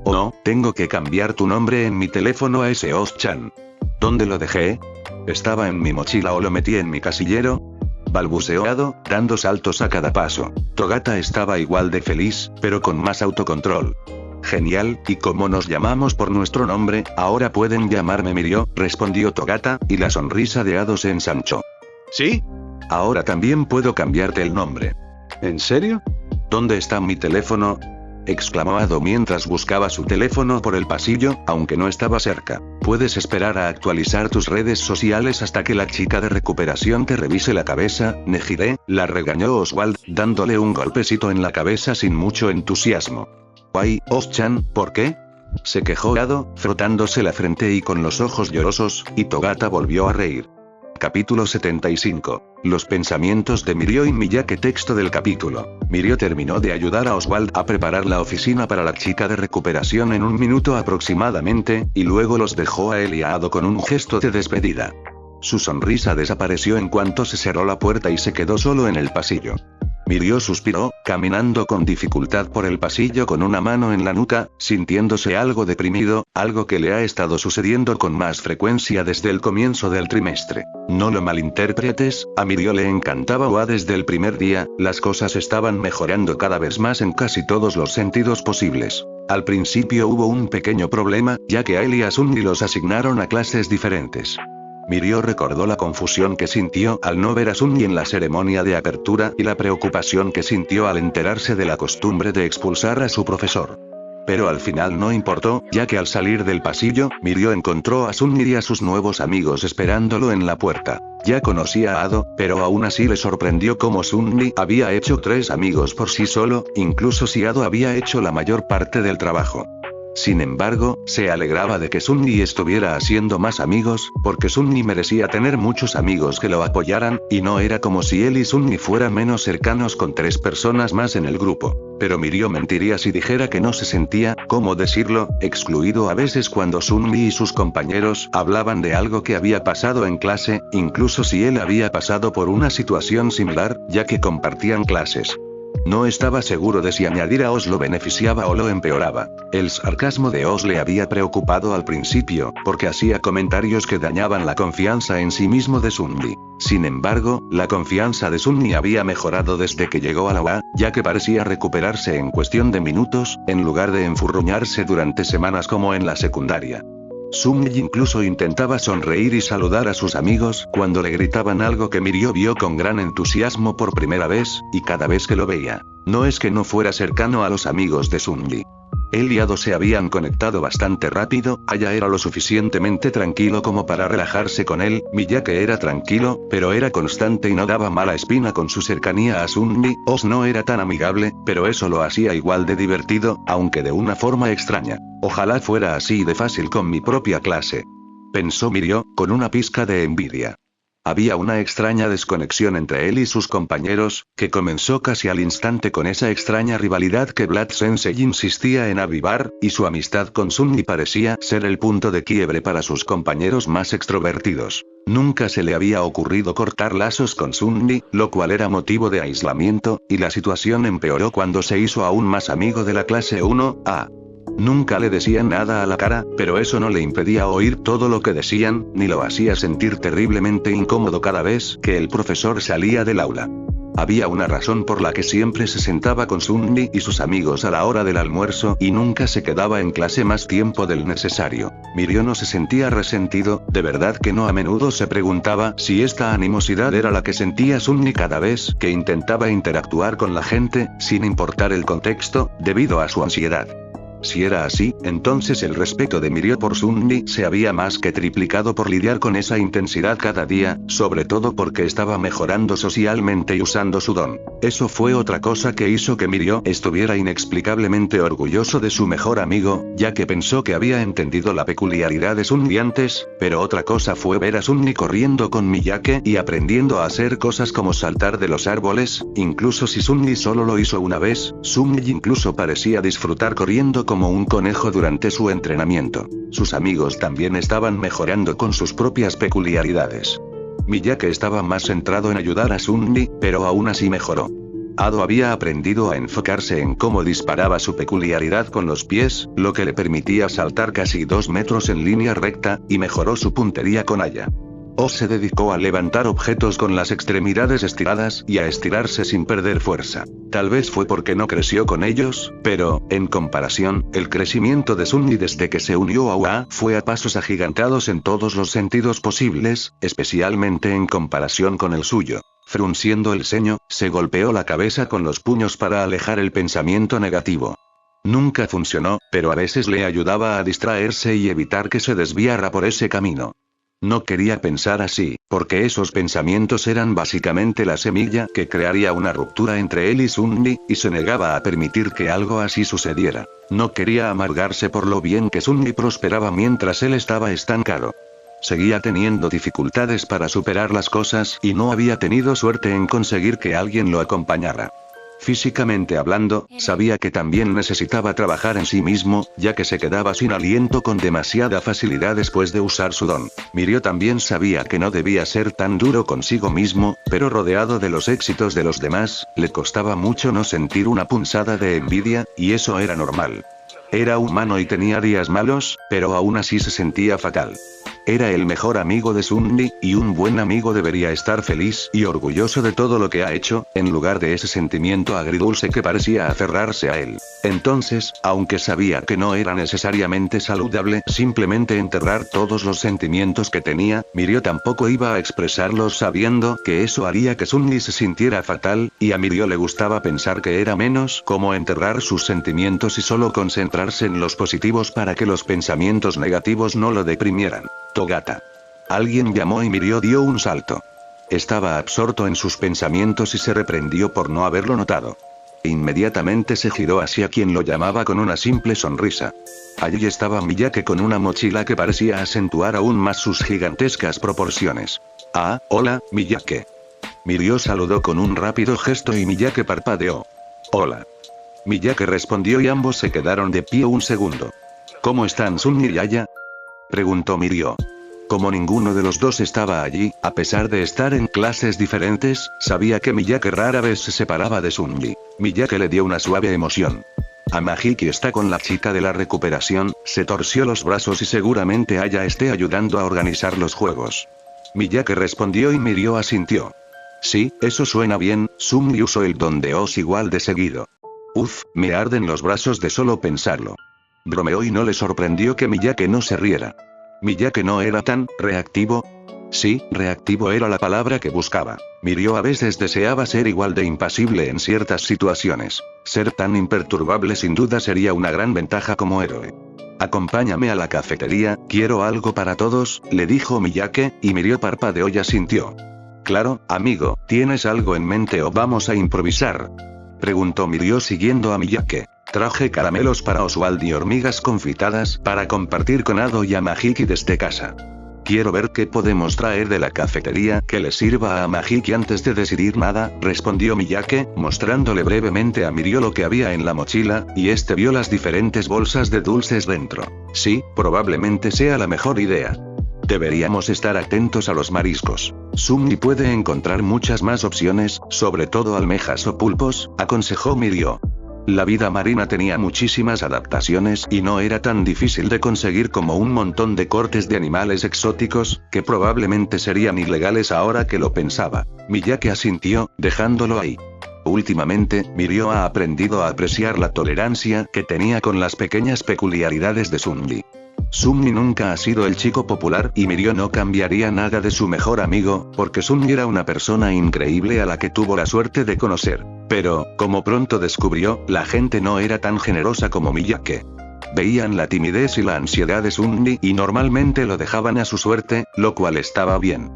Speaker 2: Oh no, tengo que cambiar tu nombre en mi teléfono a ese Oz-chan. ¿Dónde lo dejé? ¿Estaba en mi mochila o lo metí en mi casillero? Balbuceó Ado, dando saltos a cada paso. Togata estaba igual de feliz, pero con más autocontrol. Genial, y como nos llamamos por nuestro nombre, ahora pueden llamarme Mirio, respondió Togata, y la sonrisa de Ado se ensanchó. ¿Sí? Ahora también puedo cambiarte el nombre. ¿En serio? ¿Dónde está mi teléfono? Exclamó Ado mientras buscaba su teléfono por el pasillo, aunque no estaba cerca. Puedes esperar a actualizar tus redes sociales hasta que la chica de recuperación te revise la cabeza, Nejire, la regañó Oswald, dándole un golpecito en la cabeza sin mucho entusiasmo. Ay, Oz-chan, ¿por qué? Se quejó Ado, frotándose la frente y con los ojos llorosos, y Togata volvió a reír. Capítulo 75. Los pensamientos de Mirio y Miyake. Texto del capítulo. Mirio terminó de ayudar a Oswald a preparar la oficina para la chica de recuperación en 1 minuto aproximadamente, y luego los dejó a él y a Ado con un gesto de despedida. Su sonrisa desapareció en cuanto se cerró la puerta y se quedó solo en el pasillo. Mirio suspiró, caminando con dificultad por el pasillo con una mano en la nuca, sintiéndose algo deprimido, algo que le ha estado sucediendo con más frecuencia desde el comienzo del trimestre. No lo malinterpretes, a Mirio le encantaba OA desde el primer día, las cosas estaban mejorando cada vez más en casi todos los sentidos posibles. Al principio hubo un pequeño problema, ya que a él y a Sunny los asignaron a clases diferentes. Mirio recordó la confusión que sintió al no ver a Sunny en la ceremonia de apertura y la preocupación que sintió al enterarse de la costumbre de expulsar a su profesor. Pero al final no importó, ya que al salir del pasillo, Mirio encontró a Sunny y a sus nuevos amigos esperándolo en la puerta. Ya conocía a Ado, pero aún así le sorprendió cómo Sunny había hecho 3 amigos por sí solo, incluso si Ado había hecho la mayor parte del trabajo. Sin embargo, se alegraba de que Sunny estuviera haciendo más amigos, porque Sunny merecía tener muchos amigos que lo apoyaran, y no era como si él y Sunny fueran menos cercanos con 3 personas más en el grupo. Pero Mirio mentiría si dijera que no se sentía, ¿cómo decirlo?, excluido a veces cuando Sunny y sus compañeros hablaban de algo que había pasado en clase, incluso si él había pasado por una situación similar, ya que compartían clases. No estaba seguro de si añadir a Oz lo beneficiaba o lo empeoraba. El sarcasmo de Oz le había preocupado al principio, porque hacía comentarios que dañaban la confianza en sí mismo de Sunny. Sin embargo, la confianza de Sunny había mejorado desde que llegó a la UA, ya que parecía recuperarse en cuestión de minutos, en lugar de enfurruñarse durante semanas como en la secundaria. Sunny incluso intentaba sonreír y saludar a sus amigos cuando le gritaban algo que Mirio vio con gran entusiasmo por primera vez, y cada vez que lo veía. No es que no fuera cercano a los amigos de Sunny. Él y Ado se habían conectado bastante rápido, Aya era lo suficientemente tranquilo como para relajarse con él, Miyake era tranquilo, pero era constante y no daba mala espina con su cercanía a Sunny, Oz no era tan amigable, pero eso lo hacía igual de divertido, aunque de una forma extraña. Ojalá fuera así de fácil con mi propia clase. Pensó Mirio, con una pizca de envidia. Había una extraña desconexión entre él y sus compañeros, que comenzó casi al instante con esa extraña rivalidad que Blood Sensei insistía en avivar, y su amistad con Sunny parecía ser el punto de quiebre para sus compañeros más extrovertidos. Nunca se le había ocurrido cortar lazos con Sunny, lo cual era motivo de aislamiento, y la situación empeoró cuando se hizo aún más amigo de la clase 1A. Nunca le decían nada a la cara, pero eso no le impedía oír todo lo que decían, ni lo hacía sentir terriblemente incómodo cada vez que el profesor salía del aula. Había una razón por la que siempre se sentaba con Sunny y sus amigos a la hora del almuerzo y nunca se quedaba en clase más tiempo del necesario. Mirio no se sentía resentido, de verdad que no, a menudo se preguntaba si esta animosidad era la que sentía Sunny cada vez que intentaba interactuar con la gente, sin importar el contexto, debido a su ansiedad. Si era así, entonces el respeto de Mirio por Sunny se había más que triplicado por lidiar con esa intensidad cada día, sobre todo porque estaba mejorando socialmente y usando su don. Eso fue otra cosa que hizo que Mirio estuviera inexplicablemente orgulloso de su mejor amigo, ya que pensó que había entendido la peculiaridad de Sunny antes, pero otra cosa fue ver a Sunny corriendo con Miyake y aprendiendo a hacer cosas como saltar de los árboles, incluso si Sunny solo lo hizo una vez, Sunny incluso parecía disfrutar corriendo como un conejo durante su entrenamiento. Sus amigos también estaban mejorando con sus propias peculiaridades. Miyake estaba más centrado en ayudar a Sunny, pero aún así mejoró. Ado había aprendido a enfocarse en cómo disparaba su peculiaridad con los pies, lo que le permitía saltar casi 2 metros en línea recta, y mejoró su puntería con Aya. O se dedicó a levantar objetos con las extremidades estiradas y a estirarse sin perder fuerza. Tal vez fue porque no creció con ellos, pero, en comparación, el crecimiento de Sunny desde que se unió a UA fue a pasos agigantados en todos los sentidos posibles, especialmente en comparación con el suyo. Frunciendo el ceño, se golpeó la cabeza con los puños para alejar el pensamiento negativo. Nunca funcionó, pero a veces le ayudaba a distraerse y evitar que se desviara por ese camino. No quería pensar así, porque esos pensamientos eran básicamente la semilla que crearía una ruptura entre él y Sunny, y se negaba a permitir que algo así sucediera. No quería amargarse por lo bien que Sunny prosperaba mientras él estaba estancado. Seguía teniendo dificultades para superar las cosas y no había tenido suerte en conseguir que alguien lo acompañara. Físicamente hablando, sabía que también necesitaba trabajar en sí mismo, ya que se quedaba sin aliento con demasiada facilidad después de usar su don. Mirio también sabía que no debía ser tan duro consigo mismo, pero rodeado de los éxitos de los demás, le costaba mucho no sentir una punzada de envidia, y eso era normal. Era humano y tenía días malos, pero aún así se sentía fatal. Era el mejor amigo de Sunny, y un buen amigo debería estar feliz y orgulloso de todo lo que ha hecho, en lugar de ese sentimiento agridulce que parecía aferrarse a él. Entonces, aunque sabía que no era necesariamente saludable simplemente enterrar todos los sentimientos que tenía, Mirio tampoco iba a expresarlos sabiendo que eso haría que Sunny se sintiera fatal, y a Mirio le gustaba pensar que era menos como enterrar sus sentimientos y solo concentrarse en los positivos para que los pensamientos negativos no lo deprimieran. Togata. Alguien llamó y Mirio dio un salto. Estaba absorto en sus pensamientos y se reprendió por no haberlo notado. Inmediatamente se giró hacia quien lo llamaba con una simple sonrisa. Allí estaba Miyake con una mochila que parecía acentuar aún más sus gigantescas proporciones. Ah, hola, Miyake. Mirio saludó con un rápido gesto y Miyake parpadeó. Hola. Miyake respondió y ambos se quedaron de pie un segundo. ¿Cómo están Sunny y Aya?, preguntó Mirio. Como ninguno de los dos estaba allí, a pesar de estar en clases diferentes, sabía que Miyake rara vez se separaba de Sunny. Miyake le dio una suave emoción. Amahiki está con la chica de la recuperación, se torció los brazos y seguramente Aya esté ayudando a organizar los juegos. Miyake respondió y Mirio asintió. Sí, eso suena bien, Sunny usó el don de Oz igual de seguido. Uf, me arden los brazos de solo pensarlo. Bromeó y no le sorprendió que Miyake no se riera. ¿Miyake no era tan reactivo? Sí, reactivo era la palabra que buscaba. Mirio a veces deseaba ser igual de impasible en ciertas situaciones. Ser tan imperturbable sin duda sería una gran ventaja como héroe. Acompáñame a la cafetería, quiero algo para todos, le dijo Miyake, y Mirio parpadeó y asintió. Claro, amigo, ¿tienes algo en mente o vamos a improvisar?, preguntó Mirio siguiendo a Miyake. Traje caramelos para Oswald y hormigas confitadas para compartir con Ado y Amahiki desde casa. Quiero ver qué podemos traer de la cafetería que le sirva a Majiki antes de decidir nada, respondió Miyake, mostrándole brevemente a Mirio lo que había en la mochila, y este vio las diferentes bolsas de dulces dentro. Sí, probablemente sea la mejor idea. Deberíamos estar atentos a los mariscos. Sunmi puede encontrar muchas más opciones, sobre todo almejas o pulpos, aconsejó Mirio. La vida marina tenía muchísimas adaptaciones y no era tan difícil de conseguir como un montón de cortes de animales exóticos, que probablemente serían ilegales ahora que lo pensaba. Miyake asintió, dejándolo ahí. Últimamente, Mirio ha aprendido a apreciar la tolerancia que tenía con las pequeñas peculiaridades de Sunmi. Sunmi nunca ha sido el chico popular y Mirio no cambiaría nada de su mejor amigo, porque Sunmi era una persona increíble a la que tuvo la suerte de conocer. Pero, como pronto descubrió, la gente no era tan generosa como Miyake. Veían la timidez y la ansiedad de Sunmi y normalmente lo dejaban a su suerte, lo cual estaba bien.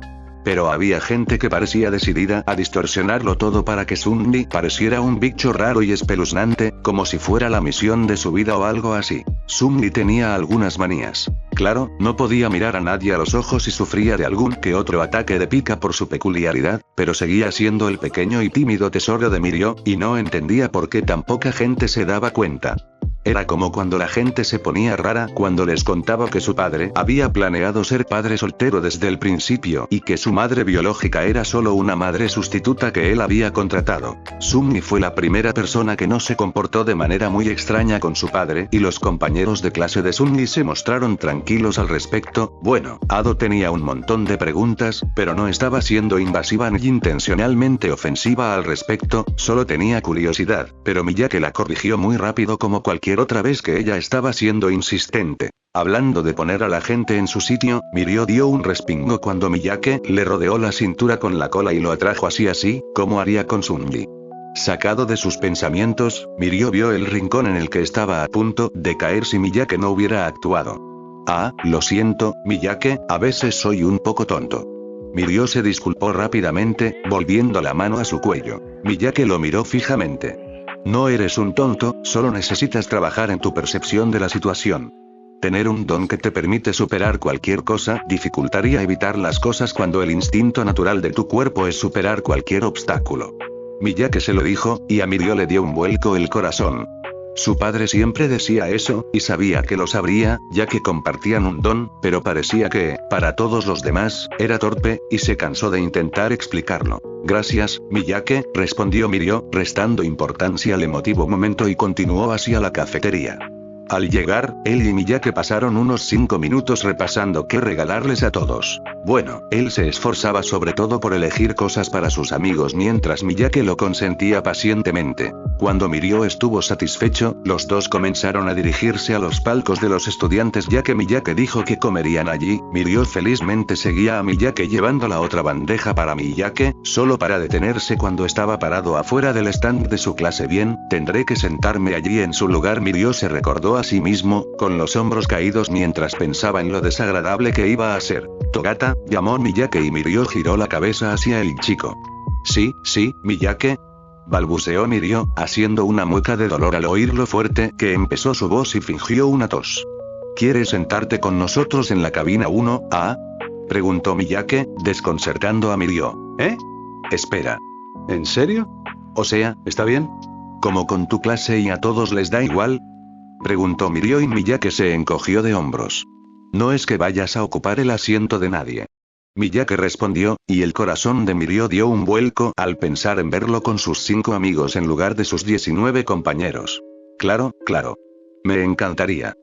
Speaker 2: Pero había gente que parecía decidida a distorsionarlo todo para que Sunmi pareciera un bicho raro y espeluznante, como si fuera la misión de su vida o algo así. Sunmi tenía algunas manías. Claro, no podía mirar a nadie a los ojos y sufría de algún que otro ataque de pica por su peculiaridad, pero seguía siendo el pequeño y tímido tesoro de Mirio, y no entendía por qué tan poca gente se daba cuenta. Era como cuando la gente se ponía rara cuando les contaba que su padre había planeado ser padre soltero desde el principio y que su madre biológica era solo una madre sustituta que él había contratado. Sunmi fue la primera persona que no se comportó de manera muy extraña con su padre y los compañeros de clase de Sunmi se mostraron tranquilos al respecto. Bueno, Ado tenía un montón de preguntas, pero no estaba siendo invasiva ni intencionalmente ofensiva al respecto, solo tenía curiosidad, pero Miyake la corrigió muy rápido como cualquier otra vez que ella estaba siendo insistente. Hablando de poner a la gente en su sitio, Mirio dio un respingo cuando Miyake le rodeó la cintura con la cola y lo atrajo así, como haría con Sunmi. Sacado de sus pensamientos, Mirio vio el rincón en el que estaba a punto de caer si Miyake no hubiera actuado. Ah, lo siento, Miyake, a veces soy un poco tonto. Mirio se disculpó rápidamente, volviendo la mano a su cuello. Miyake lo miró fijamente. No eres un tonto, solo necesitas trabajar en tu percepción de la situación. Tener un don que te permite superar cualquier cosa dificultaría evitar las cosas cuando el instinto natural de tu cuerpo es superar cualquier obstáculo. Miyake se lo dijo, y a Mirio le dio un vuelco el corazón. Su padre siempre decía eso, y sabía que lo sabría, ya que compartían un don, pero parecía que, para todos los demás, era torpe, y se cansó de intentar explicarlo. Gracias, Miyake, respondió Mirio, restando importancia al emotivo momento y continuó hacia la cafetería. Al llegar, él y Miyake pasaron unos 5 minutos repasando qué regalarles a todos. Bueno, él se esforzaba sobre todo por elegir cosas para sus amigos mientras Miyake lo consentía pacientemente. Cuando Mirio estuvo satisfecho, los dos comenzaron a dirigirse a los palcos de los estudiantes ya que Miyake dijo que comerían allí. Mirio felizmente seguía a Miyake llevando la otra bandeja para Miyake, solo para detenerse cuando estaba parado afuera del stand de su clase. Bien, tendré que sentarme allí en su lugar. Mirio se recordó a sí mismo, con los hombros caídos mientras pensaba en lo desagradable que iba a ser. Togata, llamó Miyake y Mirio giró la cabeza hacia el chico. Sí, Miyake, balbuceó Mirio, haciendo una mueca de dolor al oír lo fuerte que empezó su voz y fingió una tos. ¿Quieres sentarte con nosotros en la cabina 1A? Preguntó Miyake, desconcertando a Mirio. Espera. ¿En serio? O sea, ¿está bien? ¿Como con tu clase y a todos les da igual? Preguntó Mirio y Miyake se encogió de hombros. No es que vayas a ocupar el asiento de nadie. Miyake respondió, y el corazón de Mirio dio un vuelco al pensar en verlo con sus 5 amigos en lugar de sus 19 compañeros. Claro. Me encantaría.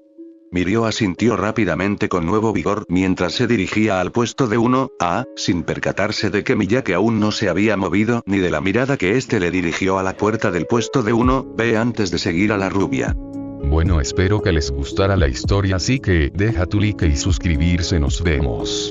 Speaker 2: Mirio asintió rápidamente con nuevo vigor mientras se dirigía al puesto de 1A, sin percatarse de que Miyake aún no se había movido ni de la mirada que éste le dirigió a la puerta del puesto de 1B antes de seguir a la rubia.
Speaker 1: Bueno, espero que les gustara la historia, así que deja tu like y suscribirse. Nos vemos.